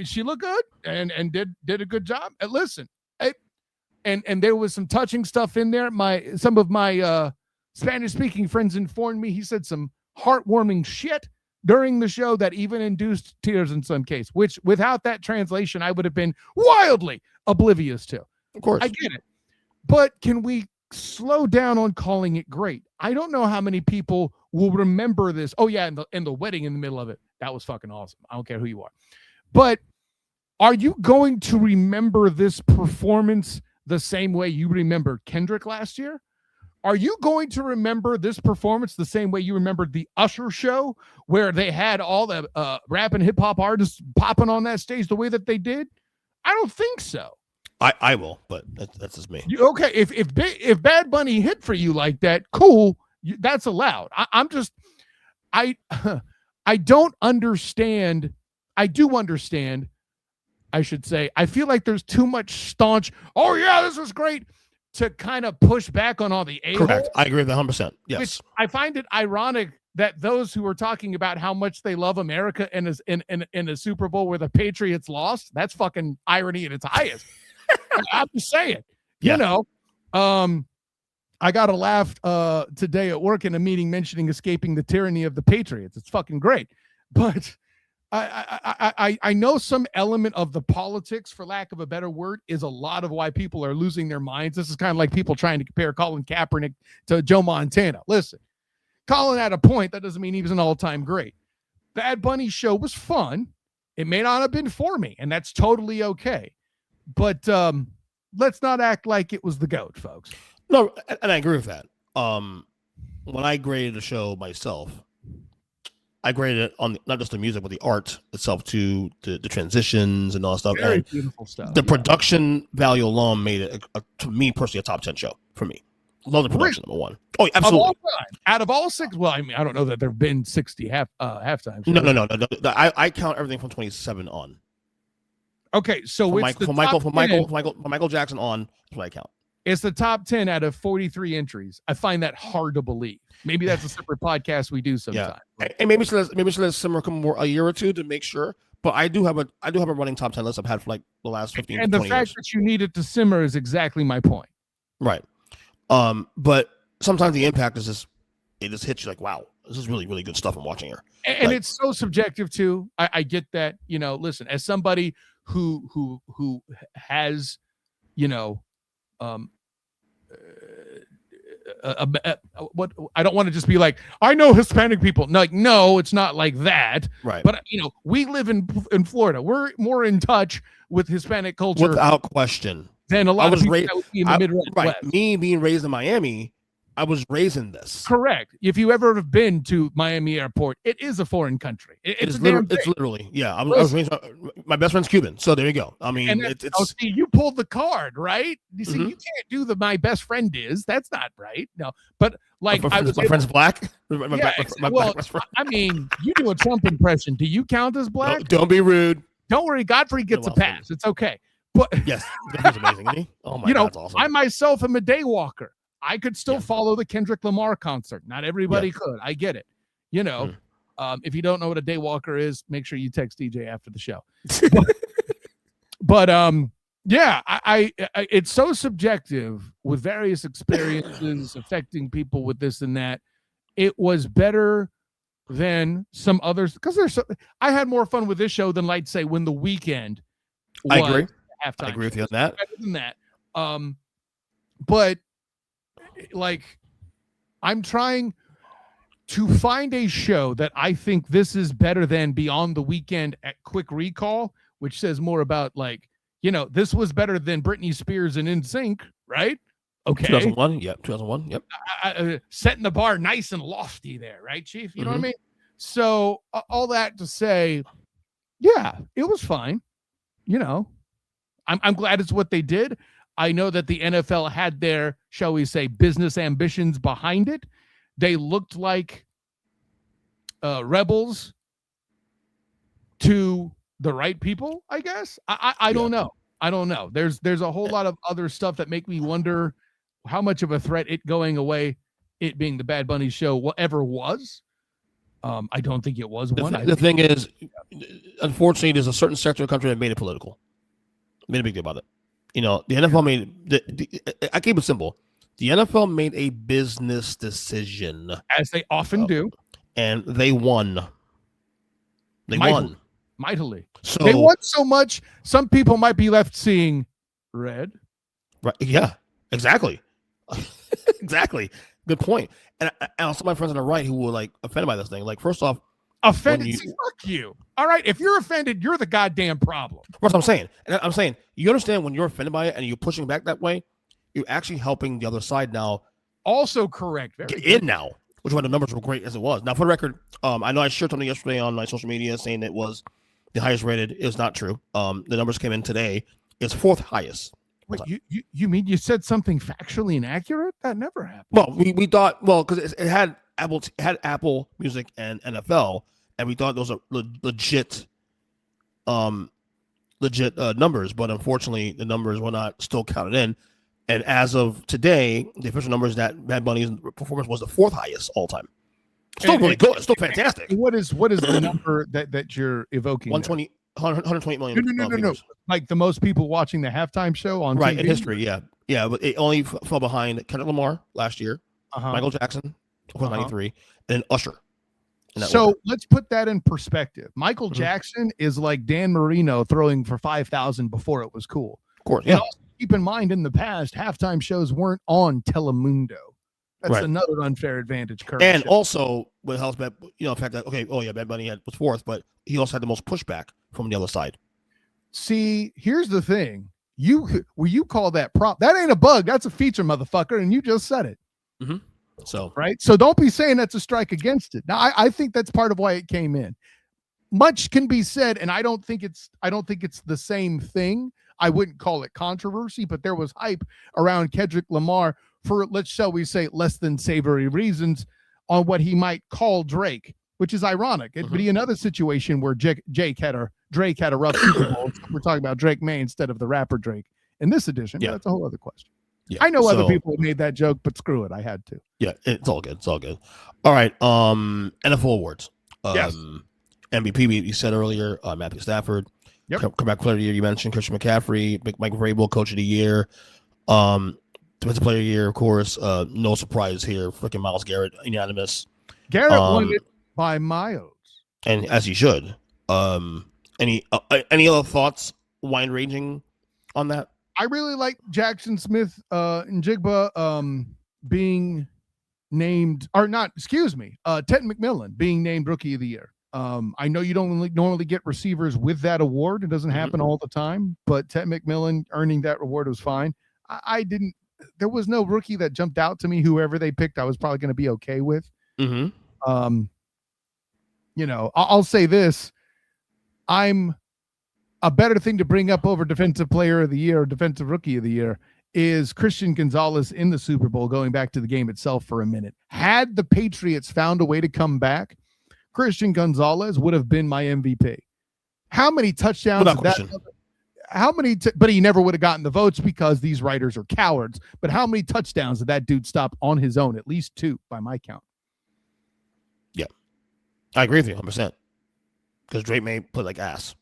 She looked good and did a good job. And listen, and there was some touching stuff in there. Some of my Spanish speaking friends informed me he said some heartwarming shit during the show that even induced tears in some case, which without that translation, I would have been wildly oblivious to. Of course. I get it. But can we slow down on calling it great? I don't know how many people will remember this. Oh, yeah, and the wedding in the middle of it. That was fucking awesome. I don't care who you are. But are you going to remember this performance the same way you remembered Kendrick last year? Are you going to remember this performance the same way you remembered the Usher show where they had all the rap and hip hop artists popping on that stage the way that they did? I don't think so. I will, but that's just me. Okay, if Bad Bunny hit for you like that, cool, that's allowed. I don't understand. I do understand, I should say. I feel like there's too much staunch, oh yeah, this was great, to kind of push back on all the a-holes. Correct. I agree with 100%. Yes. Which I find it ironic that those who are talking about how much they love America in a Super Bowl where the Patriots lost, that's fucking irony at its highest. I'm just saying, yeah. I got a laugh today at work in a meeting mentioning escaping the tyranny of the Patriots. It's fucking great. But I know some element of the politics, for lack of a better word, is a lot of why people are losing their minds. This is kind of like people trying to compare Colin Kaepernick to Joe Montana. Listen, Colin had a point. That doesn't mean he was an all-time great. Bad Bunny show was fun. It may not have been for me, and that's totally okay. But let's not act like it was the GOAT, folks. No, and I agree with that. When I graded the show myself, I graded it on not just the music, but the art itself too, the transitions and all that stuff. Very and beautiful stuff. The production value alone made it, to me personally, a top 10 show for me. Love the production, number one. Oh, absolutely. Out of all six, well, I mean, I don't know that there have been 60 halftime shows. No. I count everything from 27 on. Okay, so from Michael Jackson on, that's what I count. It's the top 10 out of 43 entries. I find that hard to believe. Maybe that's a separate podcast we do sometime. Yeah. And maybe let Simmer come more a year or two to make sure. But I do have a running top 10 list I've had for like the last 15 and 20 the fact years. that you need it to simmer is exactly my point. Right. But sometimes the impact is just, it just hits you like, wow, this is really, really good stuff I'm watching here. And it's so subjective too. I get that, listen, as somebody who has, what I don't want to just be like, I know Hispanic people. No, it's not like that. Right. But we live in Florida. We're more in touch with Hispanic culture without question than a lot of people that would be in the Midwest. Right. Me being raised in Miami, I was raised in this. Correct. If you ever have been to Miami Airport, it is a foreign country. It's literally, yeah. I was raised. My best friend's Cuban, so there you go. I mean, it's. See, you pulled the card, right? You see, you can't do the my best friend is. That's not right. No, but like my friend's black. I mean, you do a Trump impression. Do you count as black? No, don't be rude. Don't worry, Godfrey gets a pass. It's okay. But yes, that's amazing. Isn't he? Oh my God, that's awesome. I myself am a day walker. I could still follow the Kendrick Lamar concert. Not everybody could. I get it. If you don't know what a day walker is, make sure you text DJ after the show. but it's so subjective with various experiences affecting people with this and that. It was better than some others because I had more fun with this show than, like, say, when The Weeknd. I agree. Halftime. I agree with you on that. Better than that. But like, I'm trying to find a show that I think this is better than Beyond the Weekend at Quick Recall, which says more about, like, this was better than Britney Spears and NSYNC, right? Okay. 2001. Yep. 2001. Yep. Setting the bar nice and lofty there, right, Chief? You know what I mean? So all that to say, yeah, it was fine. I'm glad it's what they did. I know that the NFL had their, shall we say, business ambitions behind it. They looked like rebels to the right people, I guess. I don't know. I don't know. There's a whole lot of other stuff that make me wonder how much of a threat it going away, it being the Bad Bunny show, ever was. I don't think it was one. The thing is, unfortunately, there's a certain sector of the country that made it political. Made a big deal about it. The NFL made I keep it simple. The NFL made a business decision, as they often do, and they won. They won mightily. So they won so much, some people might be left seeing red. Right? Yeah. Exactly. Exactly. Good point. And also, my friends on the right who were like offended by this thing. Like, first off, offended? Fuck you. All right. If you're offended, you're the goddamn problem. That's what I'm saying. And I'm saying, you understand when you're offended by it and you're pushing back that way, you're actually helping the other side now. Also correct. Get in now, which is why the numbers were great as it was. Now, for the record, I know I shared something yesterday on my social media saying it was the highest rated. It was not true. The numbers came in today. It's fourth highest. Wait, you mean you said something factually inaccurate? That never happened. Well, we thought, because it had Apple Music and NFL, and we thought those are legit numbers, but unfortunately the numbers were not still counted in. And as of today, the official numbers that Bad Bunny's performance was the fourth highest all time. Still really good. Still fantastic. What is the number that you're evoking? 120 million. No. Like the most people watching the halftime show on right TV? In history. Yeah, but it only fell behind Kendrick Lamar last year, Michael Jackson, 93, and then Usher. So let's put that in perspective. Michael Jackson is like Dan Marino throwing for 5,000 before it was cool. Of course, And also keep in mind, in the past, halftime shows weren't on Telemundo. That's another unfair advantage. And also, what helps, the fact that Bad Bunny was fourth, but he also had the most pushback from the other side. See, here's the thing: you call that prop? That ain't a bug. That's a feature, motherfucker, and you just said it. Mm-hmm. So right. So don't be saying that's a strike against it. Now, I think that's part of why it came in. Much can be said, and I don't think it's the same thing. I wouldn't call it controversy, but there was hype around Kendrick Lamar for, shall we say, less than savory reasons on what he might call Drake, which is ironic. It'd be another situation where Drake had a rough Super Bowl. We're talking about Drake May instead of the rapper Drake in this edition. Yeah, that's a whole other question. Yeah, I know other people have made that joke, but screw it, I had to. Yeah, it's all good. It's all good. All right. NFL awards. Yes. MVP, we said earlier, Matthew Stafford. Yep. Comeback player of the year, you mentioned Christian McCaffrey, Mike Vrabel, coach of the year. Defensive player of the year, of course. No surprise here. Freaking Myles Garrett, unanimous. Garrett won it by miles. And as he should. Any other thoughts, wine raging on that? I really like Jackson Smith and Jigba being named, or not, excuse me, Ted McMillan being named Rookie of the Year. I know you don't normally get receivers with that award. It doesn't happen all the time, but Ted McMillan earning that award was fine. There was no rookie that jumped out to me. Whoever they picked, I was probably going to be okay with. I'll say this. A better thing to bring up over Defensive Player of the Year or Defensive Rookie of the Year is Christian Gonzalez in the Super Bowl, going back to the game itself for a minute. Had the Patriots found a way to come back, Christian Gonzalez would have been my MVP. How many touchdowns? But he never would have gotten the votes because these writers are cowards. But how many touchdowns did that dude stop on his own? At least 2 by my count. Yeah. I agree with you 100%. Because Drake may play like ass.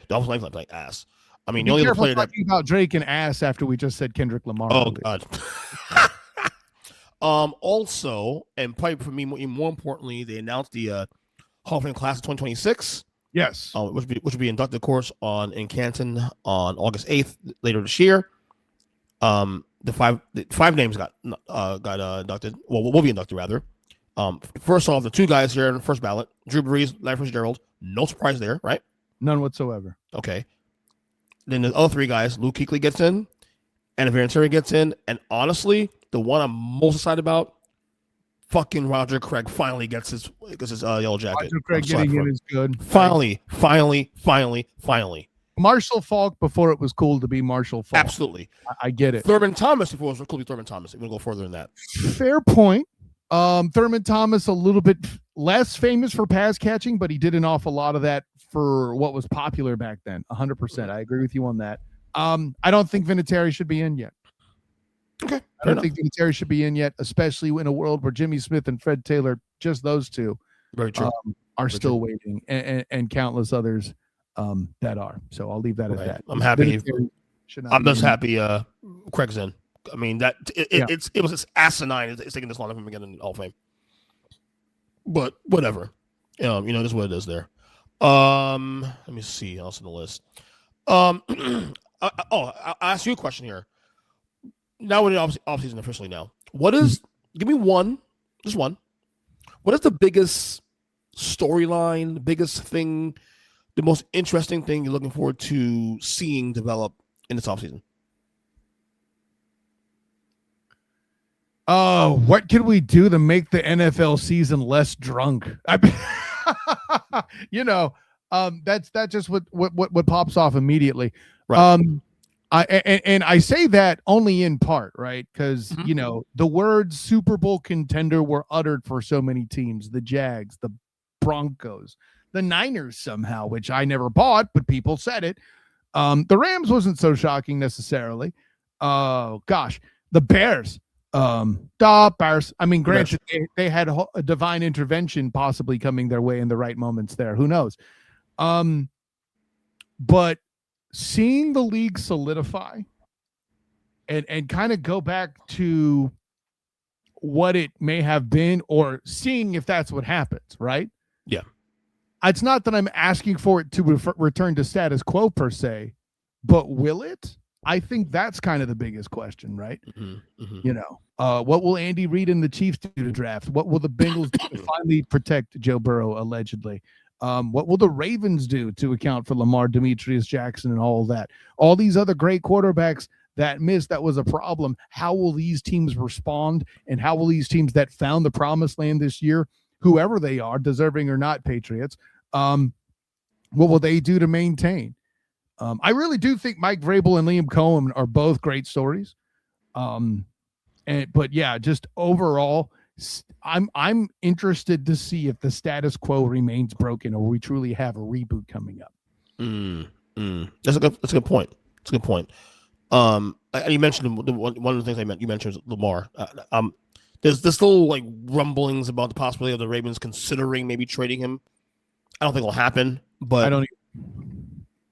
Dolphins might play like ass. I mean, the only player talking about Drake and ass after we just said Kendrick Lamar. Oh, God. Also, and probably for me, more importantly, they announced the Hall of Fame class of 2026. Yes. Which will be inducted, of course, in Canton on August 8th later this year. The five names got inducted. Well, will be inducted rather. First off, the 2 guys here in the first ballot: Drew Brees, Larry Fitzgerald. No surprise there, right? None whatsoever. Okay. Then the other 3 guys: Luke Kuechly gets in, and Vinatieri gets in, and honestly, the one I'm most excited about, fucking Roger Craig finally gets his yellow jacket. Roger Craig getting in is good. Finally. Marshall Faulk before it was cool to be Marshall Faulk. Absolutely. I get it. Thurman Thomas before it was cool to be Thurman Thomas. We're going to go further than that. Fair point. Thurman Thomas a little bit less famous for pass catching, but he did an awful lot of that for what was popular back then. 100%. I agree with you on that. I don't think Vinatieri should be in yet. Okay. I don't think Vinatieri should be in yet, especially in a world where Jimmy Smith and Fred Taylor, just those 2, very true, are still waiting, and countless others that are. So I'll leave that at that. I'm happy. I'm just happy Craig's in. I mean, it was asinine. It's taking this long for him to get in the Hall of Fame. But whatever. This is what it is there. Let me see else on the list. I'll ask you a question here. Now we're in off-season officially now. Give me one, just one. What is the biggest storyline, the biggest thing, the most interesting thing you're looking forward to seeing develop in this offseason? Oh, what can we do to make the NFL season less drunk? That's just what pops off immediately. Right. I say that only in part, right? Because the words Super Bowl contender were uttered for so many teams: the Jags, the Broncos, the Niners somehow, which I never bought, but people said it. The Rams wasn't so shocking necessarily. Oh gosh, the Bears. Bears. I mean, granted, they had a divine intervention possibly coming their way in the right moments there. Who knows? But seeing the league solidify and kind of go back to what it may have been or seeing if that's what happens, right? Yeah. It's not that I'm asking for it to return to status quo per se, but will it? I think that's kind of the biggest question, right? You know, what will Andy Reid and the Chiefs do to draft? What will the Bengals do to finally protect Joe Burrow, allegedly? What will the Ravens do to account for Lamar, Demetrius Jackson, and all of that? All these other great quarterbacks that missed, that was a problem. How will these teams respond? And how will these teams that found the promised land this year, whoever they are, deserving or not Patriots, what will they do to maintain? I really do think Mike Vrabel and Liam Cohen are both great stories. But yeah, just overall, I'm interested to see if the status quo remains broken or we truly have a reboot coming up. That's a good point. It's a good point. You mentioned one of the things you mentioned was Lamar. There's still like rumblings about the possibility of the Ravens considering maybe trading him. I don't think it'll happen, but I don't.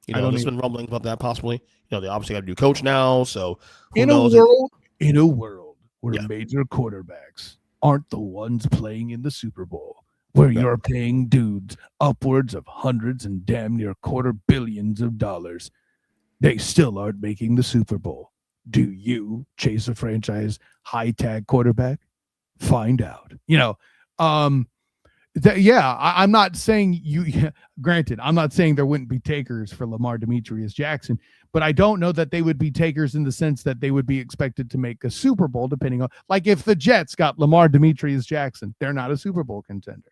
There's been rumblings about that possibly. They obviously got a new coach now, so in a world where major quarterbacks aren't the ones playing in the Super Bowl, where you're paying dudes upwards of hundreds and damn near quarter billions of dollars, they still aren't making the Super Bowl. Do you chase a franchise high tag quarterback? Find out. I'm not saying granted, I'm not saying there wouldn't be takers for Lamar, Demetrius Jackson, but I don't know that they would be takers in the sense that they would be expected to make a Super Bowl, depending on, like, if the Jets got Lamar, Demetrius Jackson, they're not a Super Bowl contender.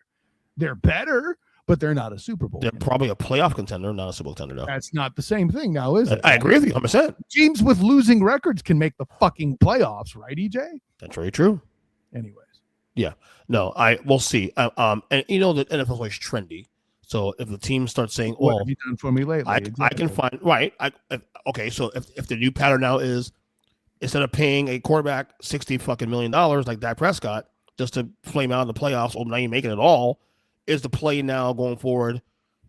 They're better, but they're not a Super Bowl contender. Probably a playoff contender, not a Super Bowl contender, though. That's not the same thing now, is it? I agree with you 100%. Teams with losing records can make the fucking playoffs, right, EJ? That's very true. Anyways. Yeah. No, we'll see. And the NFL is always trendy. So if the team starts saying, "Well, what have you done for me lately?" I can find right. Okay, so if the new pattern now is instead of paying a quarterback $60 million like Dak Prescott just to flame out in the playoffs, now you're making it all, is the play now going forward?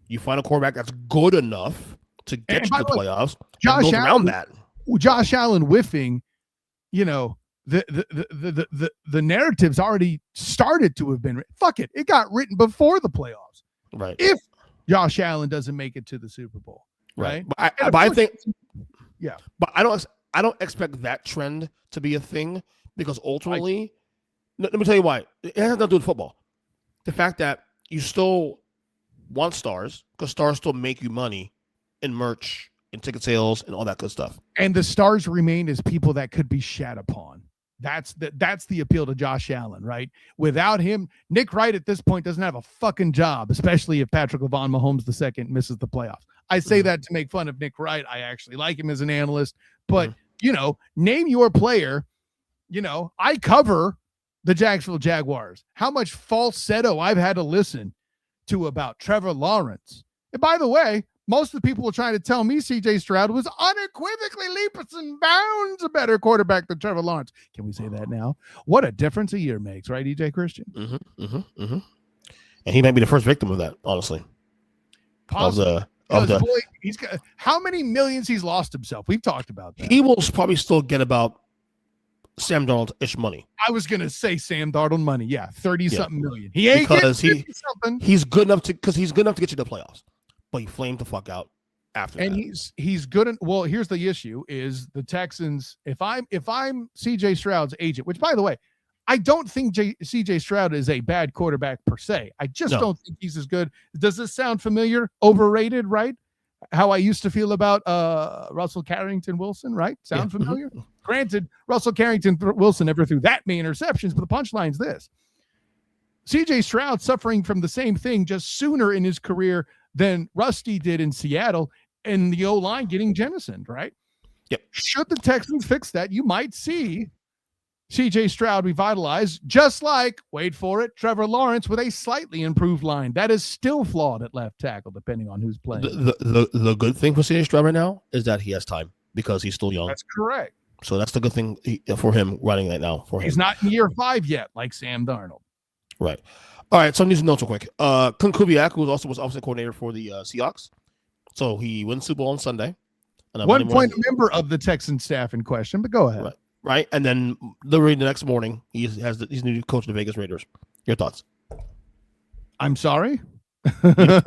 You find a quarterback that's good enough to get you to the playoffs. Josh Allen, around that. Josh Allen whiffing, the narrative's already started to have been written. Fuck it. It got written before the playoffs. Right. If Josh Allen doesn't make it to the Super Bowl. Right. But I think But I don't expect that trend to be a thing because ultimately, let me tell you why. It has nothing to do with football. The fact that you still want stars, because stars still make you money in merch, in ticket sales, and all that good stuff. And the stars remain as people that could be shat upon. That's the appeal to Josh Allen, right? Without him, Nick Wright at this point doesn't have a fucking job, especially if Patrick Mahomes II misses the playoffs. I say that to make fun of Nick Wright. I actually like him as an analyst, but name your player. I cover the Jacksonville Jaguars. How much falsetto I've had to listen to about Trevor Lawrence. And by the way, most of the people were trying to tell me CJ Stroud was unequivocally leaps and bounds a better quarterback than Trevor Lawrence. Can we say that now? What a difference a year makes, right, EJ Christian? And he might be the first victim of that, honestly. Possibly. He's got how many millions he's lost himself. We've talked about that. He will probably still get about Sam Darnold-ish money. I was gonna say Sam Darnold money. Yeah, 30-something million. He ain't because something. He's good enough to get you to the playoffs. But he flamed the fuck out after that. And he's good. Well, here's the issue: is the Texans. If I'm CJ Stroud's agent, which by the way, I don't think CJ Stroud is a bad quarterback per se. I just don't think he's as good. Does this sound familiar? Overrated, right? How I used to feel about Russell Carrington Wilson, right? Sound familiar? Granted, Russell Carrington Wilson never threw that many interceptions, but the punchline's this: CJ Stroud suffering from the same thing, just sooner in his career than Rusty did in Seattle, and the O-line getting jettisoned, right? Yep. Should the Texans fix that, you might see CJ Stroud revitalized, just like, wait for it, Trevor Lawrence with a slightly improved line. That is still flawed at left tackle, depending on who's playing. The good thing for CJ Stroud right now is that he has time because he's still young. That's correct. So that's the good thing for him running right now. He's not in year 5 yet, like Sam Darnold. Right. All right, so news and notes real quick. Clint Kubiak, who was offensive coordinator for the Seahawks, so he wins Super Bowl on Sunday. One point member of the Texan staff in question, but go ahead. Right. right? And then literally the next morning, he's the new coach of the Vegas Raiders. Your thoughts? I'm sorry. You-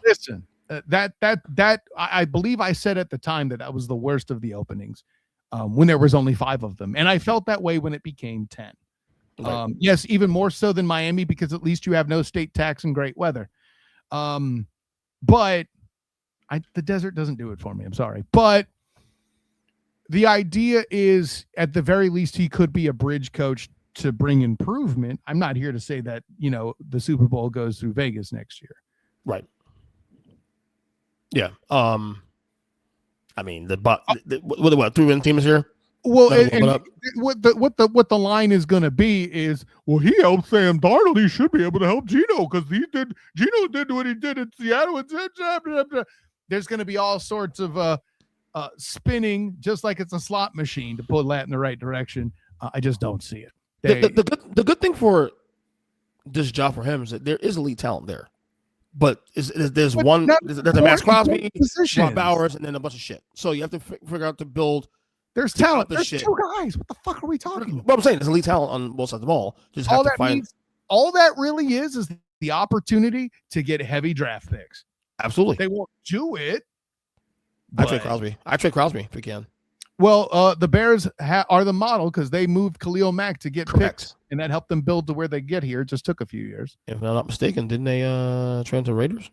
Listen, that I believe I said at the time that was the worst of the openings, when there was only 5 of them, and I felt that way when it became 10. Right. Yes, even more so than Miami, because at least you have no state tax and great weather. But the desert doesn't do it for me. I'm sorry, but the idea is, at the very least, he could be a bridge coach to bring improvement. I'm not here to say that, the Super Bowl goes through Vegas next year. Right. Yeah. I mean, what 3-win team is here? Well, what the line is going to be is, well, he helped Sam Darnold. He should be able to help Geno, because Geno did what he did in Seattle. There's going to be all sorts of spinning, just like it's a slot machine, to pull that in the right direction. I just don't see it. The good thing for this job for him is that there is elite talent there, but there's a Max Crosby, Rob Bowers, and then a bunch of shit. So you have to figure out to build. There's talent. There's 2 guys. What the fuck are we talking about? Well, I'm saying there's elite talent on both sides of the ball. Just have to find. All that really is the opportunity to get heavy draft picks. Absolutely. They won't do it. I trade Crosby if we can. Well, the Bears are the model, because they moved Khalil Mack to get picks, and that helped them build to where they get here. It just took a few years. If I'm not mistaken, didn't they trade to Raiders?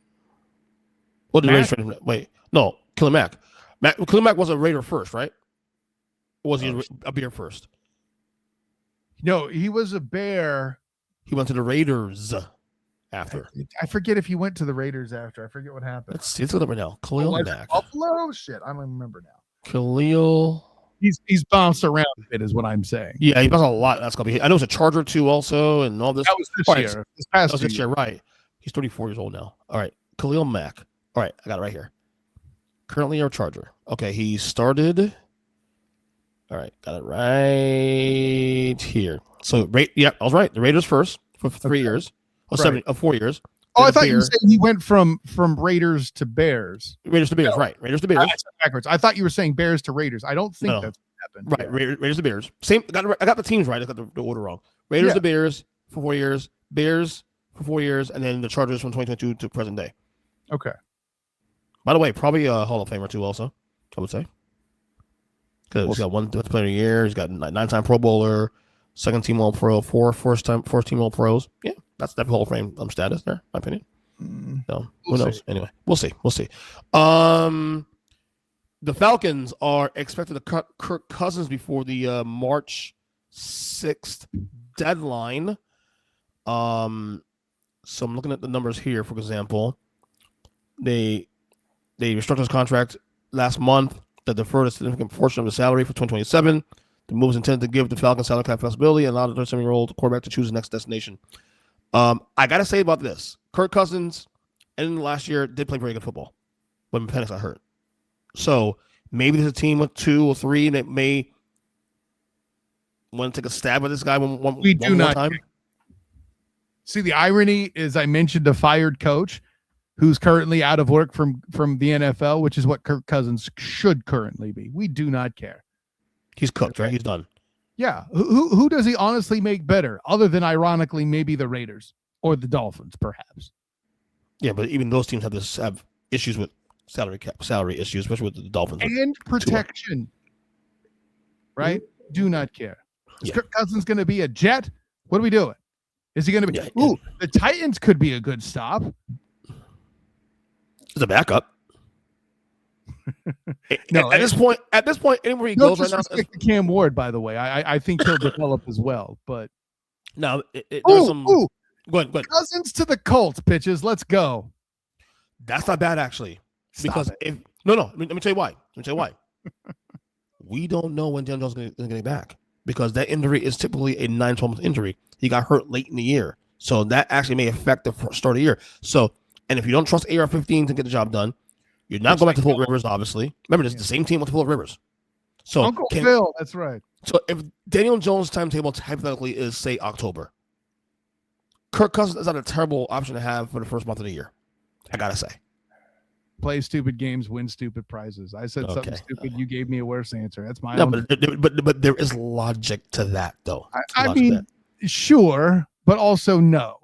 What did Raiders trade him? Wait, no, Khalil Mack. Khalil Mack was a Raider first, right? Or was he a Bear first? No, he was a Bear. He went to the Raiders after. I forget if he went to the Raiders after. I forget what happened. Let's look up right now. Khalil Mack. Buffalo? Shit, I don't remember now. Khalil. He's bounced around a bit, is what I'm saying. Yeah, he bounced a lot. That's gonna be. I know it's a Charger too, also, and all this. That was this year. This past year, right? He's 34 years old now. All right, Khalil Mack. All right, I got it right here. Currently a Charger. Okay, he started. All right, got it right here. So, yeah, I was right. The Raiders first for 3 years. Oh, right. 4 years. Oh, I thought you were saying he went from Raiders to Bears. Raiders to Bears, right. Raiders to Bears. Backwards. I thought you were saying Bears to Raiders. I don't think that's what happened. Right, yeah. Raiders to Bears. Same. I got the teams right. I got the order wrong. Raiders to Bears for 4 years. Bears for 4 years. And then the Chargers from 2022 to present day. Okay. By the way, probably a Hall of Famer too also, I would say. Because he's got 1 player a year. He's got 9-time Pro Bowler, 2nd team All Pro, 4 team All Pros. Yeah, that's definitely Hall of Fame status there, in my opinion. So who knows? Anyway, we'll see. The Falcons are expected to cut Kirk Cousins before the March 6th deadline. So I'm looking at the numbers here. For example, they restructured his contract last month that deferred a significant portion of the salary for 2027. The move is intended to give the Falcons salary cap flexibility and allow the 37-year-old quarterback to choose the next destination. I got to say about this. Kirk Cousins, in last year, did play very good football when Penix got hurt. So maybe there's a team with 2 or 3 that may want to take a stab at this guy one more time. See, the irony is I mentioned a fired coach who's currently out of work from the NFL, which is what Kirk Cousins should currently be. We do not care. He's cooked, right? He's done. Yeah. Who does he honestly make better, other than, ironically, maybe the Raiders or the Dolphins, perhaps? Yeah, but even those teams have issues with salary issues, especially with the Dolphins. And protection. Right? Do not care. Is Kirk Cousins going to be a Jet? What are we doing? Is he going to be? The Titans could be a good stop. As a backup. No, at this point, anywhere he goes right now. Cam Ward, by the way, I think he'll develop as well. But no, there's some. Go ahead. Cousins to the Colts, pitches. Let's go. That's not bad, actually. Because let me tell you why. We don't know when Daniel Jones is going to get back, because that injury is typically a 9-12 month injury. He got hurt late in the year, so that actually may affect the start of the year. So, and if you don't trust AR-15 to get the job done, you're not going back to Phillip Rivers, obviously. Remember, this is the same team with Phillip Rivers. So Uncle Phil, that's right. So if Daniel Jones' timetable hypothetically is, say, October, Kirk Cousins is not a terrible option to have for the first month of the year. I gotta say. Play stupid games, win stupid prizes. I said something stupid. You gave me a worse answer. That's my own. But there is logic to that, though. I mean, sure, but also no.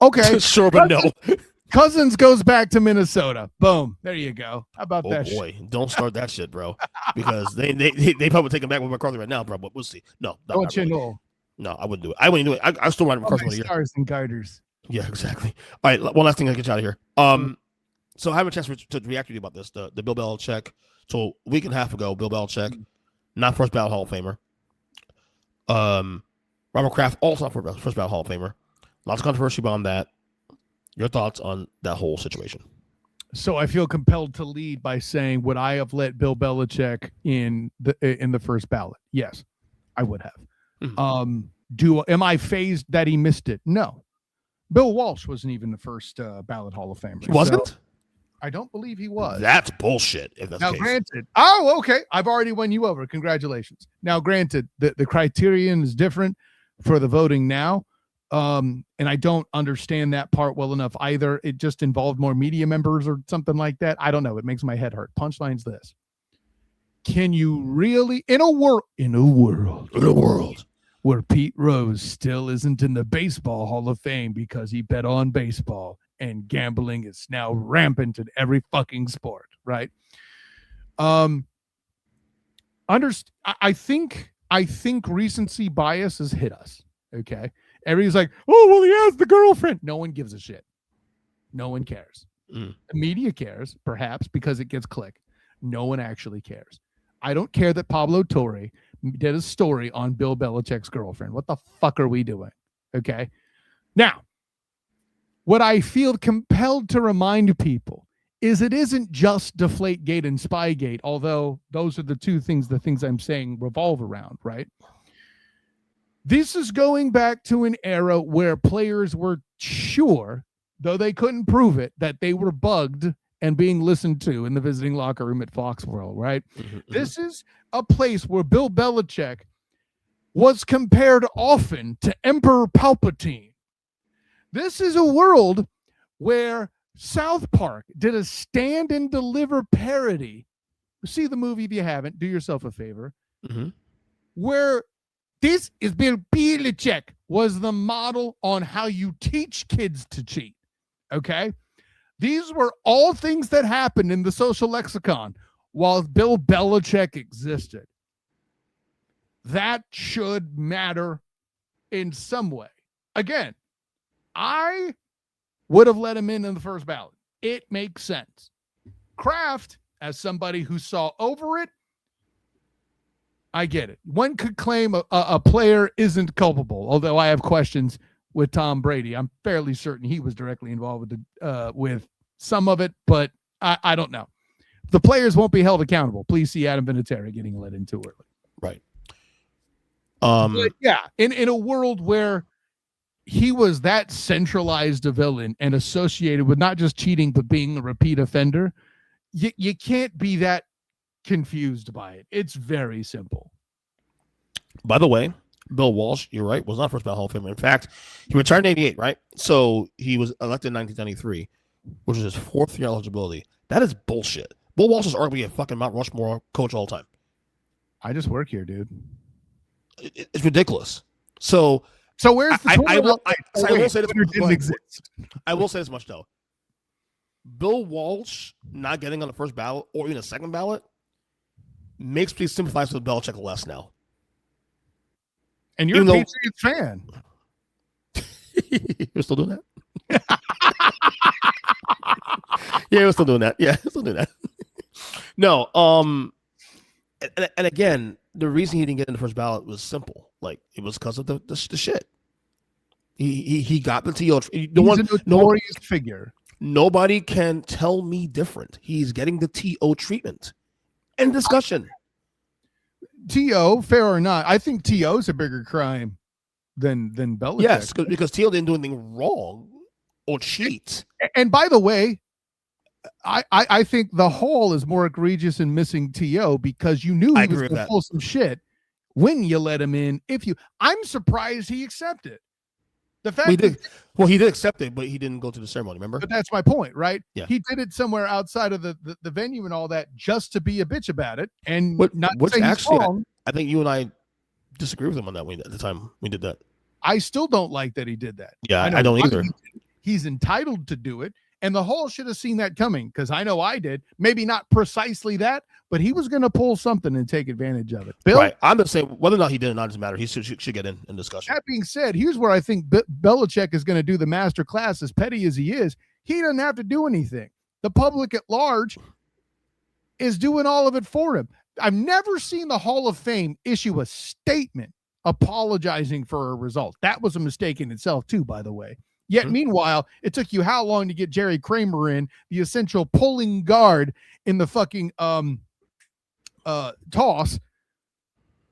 Okay. Sure, but no. Cousins goes back to Minnesota. Boom. There you go. How about that? Oh boy, don't start that shit, bro. Because they probably take him back with McCarthy right now, bro. But we'll see. No, not really. No, I wouldn't do it. I wouldn't do it. I still ride McCarthy one year. Stars and garters. Yeah, exactly. All right, one last thing I get you out of here. So I have a chance to react to you about this. The Bill Belichick. So a week and a half ago, Bill Belichick, not first ballot Hall of Famer. Robert Kraft, also not first ballot Hall of Famer. Lots of controversy behind that. Your thoughts on that whole situation? So I feel compelled to lead by saying, would I have let Bill Belichick in the first ballot? Yes, I would have. Mm-hmm. Am I phased that he missed it? No. Bill Walsh wasn't even the first ballot Hall of Famer. He wasn't? So I don't believe he was. That's bullshit. If that's now, the case. Granted. Okay. I've already won you over. Congratulations. Now, granted, the criterion is different for the voting now. And I don't understand that part well enough either. It just involved more media members or something like that. I don't know. It makes my head hurt. Punchline's this. Can you really, in a world where Pete Rose still isn't in the Baseball Hall of Fame because he bet on baseball and gambling is now rampant in every fucking sport, right? I think recency bias has hit us. Okay. Everybody's like, oh, well, he has the girlfriend. No one gives a shit. No one cares. The media cares, perhaps, because it gets click. No one actually cares. I don't care that Pablo Torre did a story on Bill Belichick's girlfriend. What the fuck are we doing? Okay. Now, what I feel compelled to remind people is it isn't just Deflategate and Spygate, although those are the things I'm saying revolve around, right? This is going back to an era where players were sure, though they couldn't prove it, that they were bugged and being listened to in the visiting locker room at Foxborough, right? Mm-hmm. This is a place where Bill Belichick was compared often to Emperor Palpatine. This is a world where South Park did a stand and deliver parody. See the movie if you haven't. Do yourself a favor. Mm-hmm. Where this is Bill Belichick was the model on how you teach kids to cheat. Okay? These were all things that happened in the social lexicon while Bill Belichick existed. That should matter in some way. Again, I would have let him in the first ballot. It makes sense. Kraft, as somebody who saw over it, I get it. One could claim a player isn't culpable, although I have questions with Tom Brady. I'm fairly certain he was directly involved with some of it, but I don't know. The players won't be held accountable. Please see Adam Vinatieri getting let in too early. Right. But yeah, in a world where he was that centralized a villain and associated with not just cheating, but being a repeat offender, you can't be that confused by it. It's very simple. By the way, Bill Walsh, you're right, was not first ballot Hall of Famer. In fact, he retired in 88, right? So he was elected in 1993, which is his fourth year eligibility. That is bullshit. Bill Walsh is arguably a fucking Mount Rushmore coach all the time. I just work here, dude. It's ridiculous. So where's the I will say this. Didn't exist. I will say this much though. Bill Walsh not getting on the first ballot or even a second ballot makes me sympathize with Belichick less now. And you're a Patriots fan. You're still doing that? Yeah, we're still doing that. Yeah, still doing that. No, and again, the reason he didn't get in the first ballot was simple. Like it was because of the shit. He got the TO. He's a notorious figure. Nobody can tell me different. He's getting the TO treatment. End discussion. TO, fair or not, I think TO is a bigger crime than Belichick. Yes, because TO didn't do anything wrong or cheat. And by the way, I think the Hall is more egregious in missing TO because you knew he was going to pull some shit when you let him in. I'm surprised he accepted. The fact he did. Well, he did accept it, but he didn't go to the ceremony. Remember? But that's my point, right? Yeah. He did it somewhere outside of the venue and all that, just to be a bitch about it, and not which say actually, he's wrong. I think you and I disagree with him on that at the time we did that. I still don't like that he did that. Yeah, I don't either. He's entitled to do it, and the Hall should have seen that coming, because I know I did. Maybe not precisely that, but he was going to pull something and take advantage of it. Bill, right. I'm just saying whether or not he did it, not doesn't matter. He should get in discussion. That being said, here's where I think Belichick is going to do the master class. As petty as he is, he doesn't have to do anything. The public at large is doing all of it for him. I've never seen the Hall of Fame issue a statement apologizing for a result. That was a mistake in itself too, by the way. Yet, meanwhile, it took you how long to get Jerry Kramer in, the essential pulling guard in the fucking toss,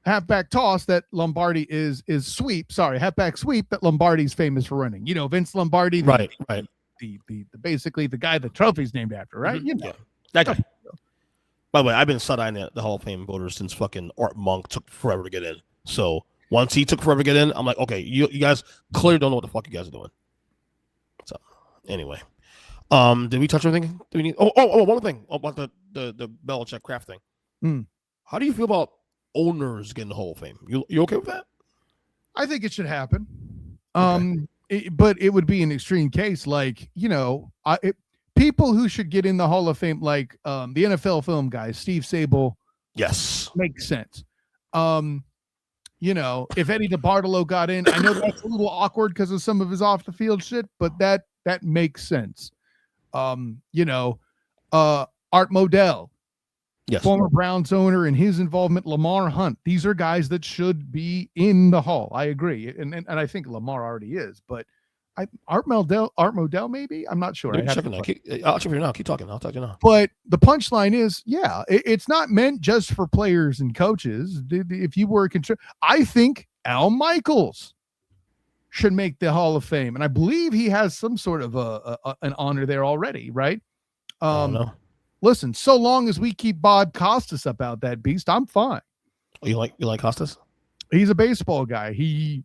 halfback toss that Lombardi is sweep. Sorry, halfback sweep that Lombardi's famous for running. You know, Vince Lombardi, right. The basically the guy the trophy's named after, right? Mm-hmm. You know. Yeah, that guy. By the way, I've been side-eyeing the Hall of Fame voters since fucking Art Monk took forever to get in. So once he took forever to get in, I'm like, okay, you guys clearly don't know what the fuck you guys are doing. So anyway, did we touch everything? Do we need? One more thing about the Belichick Kraft thing. How do you feel about owners getting the Hall of Fame? You okay with that? I think it should happen. Okay. But it would be an extreme case, like, you know, people who should get in the Hall of Fame, like the NFL film guys, Steve Sable. Yes, makes sense. You know, if Eddie DeBartolo got in, I know that's a little awkward because of some of his off the field shit, but that makes sense. You know, Art Modell, yes, former Browns owner, and his involvement, Lamar Hunt. These are guys that should be in the Hall. I agree, and I think Lamar already is, but Art Modell, maybe, I'm not sure. I'll check for you now. Keep talking. I'll talk to you now. But the punchline is, yeah, it's not meant just for players and coaches. If you were I think Al Michaels should make the Hall of Fame, and I believe he has some sort of an honor there already, right? I don't know. Listen, so long as we keep Bob Costas about that beast, I'm fine. Oh, you like Costas? He's a baseball guy. He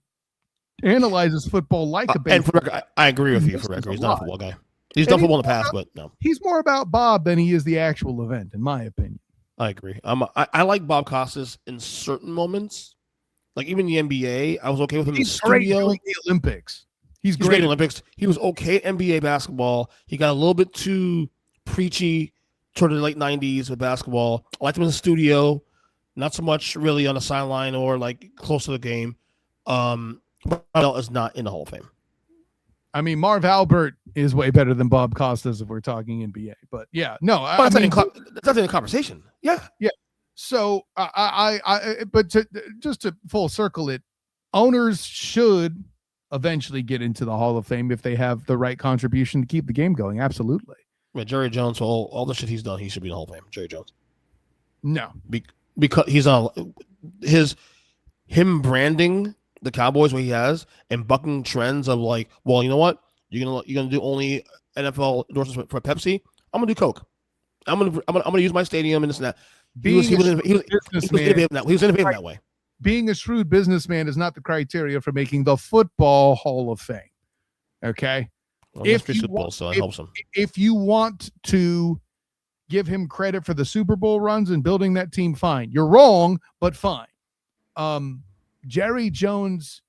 analyzes football like a baseball. And for record, I agree with you. For record, he's not a football guy. He's done football in the past, but no. He's more about Bob than he is the actual event, in my opinion. I agree. I like Bob Costas in certain moments, like even the NBA. I was okay with him in the studio. Great the Olympics. He's great in the Olympics. He was okay at NBA basketball. He got a little bit too preachy toward the late 90s with basketball. I liked him in the studio, not so much really on the sideline or like close to the game. Bell is not in the Hall of Fame. I mean, Marv Albert is way better than Bob Costas if we're talking NBA. But yeah, no, that's not in the conversation. Yeah. So but just to full circle it, owners should eventually get into the Hall of Fame if they have the right contribution to keep the game going. Absolutely. Yeah, Jerry Jones, for all the shit he's done, he should be in the Hall of Fame. Jerry Jones. No, because he's on him branding the Cowboys what he has and bucking trends of like, well, you know what? You're gonna do only NFL endorsements for Pepsi. I'm gonna do Coke. I'm gonna use my stadium and this and that. He was innovative that way. Being a shrewd businessman is not the criteria for making the Football Hall of Fame. Okay. Well, if you want to give him credit for the Super Bowl runs and building that team, fine. You're wrong, but fine. Jerry Jones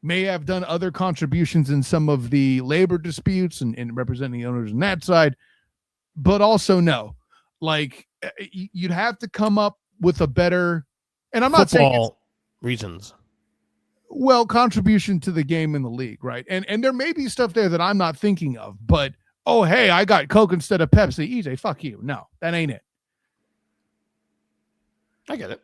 may have done other contributions in some of the labor disputes and representing the owners on that side, but also no. Like, you'd have to come up with a better, and I'm not saying reasons. Well, contribution to the game in the league, right? And there may be stuff there that I'm not thinking of, but oh, hey, I got Coke instead of Pepsi. EJ, fuck you. No, that ain't it. I get it.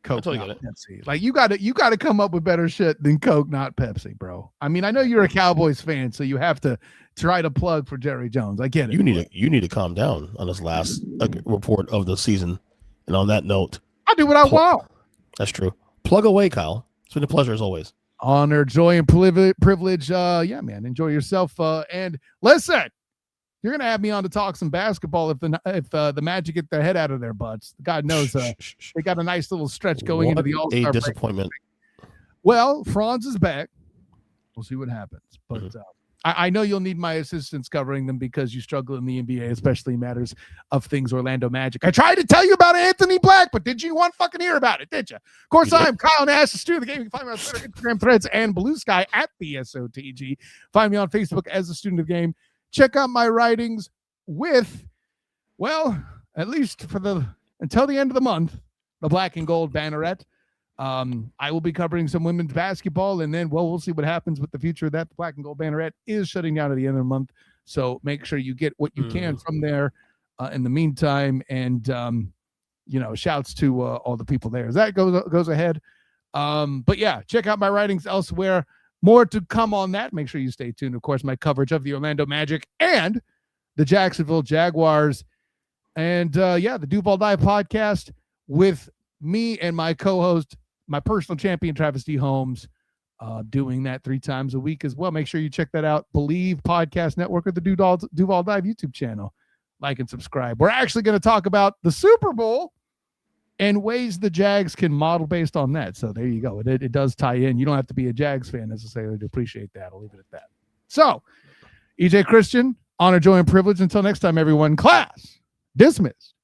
Coke, I totally get it. Pepsi. Like, you got to come up with better shit than Coke, not Pepsi, bro. I mean, I know you're a Cowboys fan, so you have to try to plug for Jerry Jones. I get it. You need to calm down on this last report of the season. And on that note, I do what I want. That's true. Plug away, Kyle. It's been a pleasure as always. Honor, joy, and privilege. Yeah, man. Enjoy yourself. And listen, you're gonna have me on to talk some basketball if the Magic get their head out of their butts. God knows they got a nice little stretch going into the All-Star disappointment. break. Well, Franz is back. We'll see what happens. But I know you'll need my assistance covering them because you struggle in the NBA, especially in matters of things Orlando Magic. I tried to tell you about Anthony Black, but did you want to fucking hear about it, did you? Of course, I'm Kyle Nash, the student of the game. You can find me on Twitter, Instagram, Threads, and Blue Sky at the SOTG. Find me on Facebook as the student of the game. Check out my writings with, well, at least until the end of the month, the Black and Gold Banneret. I will be covering some women's basketball, and then, well, we'll see what happens with the future of that. The Black and Gold Banneret is shutting down at the end of the month, so make sure you get what you can from there in the meantime. And, shouts to all the people there as that goes ahead. But yeah, check out my writings elsewhere. More to come on that. Make sure you stay tuned. Of course, my coverage of the Orlando Magic and the Jacksonville Jaguars. And, the Duval Dive podcast with me and my co-host, my personal champion, Travis D. Holmes, doing that 3 times a week as well. Make sure you check that out. Believe Podcast Network or the Duval Dive YouTube channel. Like and subscribe. We're actually going to talk about the Super Bowl and ways the Jags can model based on that. So there you go. It does tie in. You don't have to be a Jags fan necessarily to appreciate that. I'll leave it at that. So, EJ Christian, honor, joy, and privilege. Until next time, everyone. Class dismissed.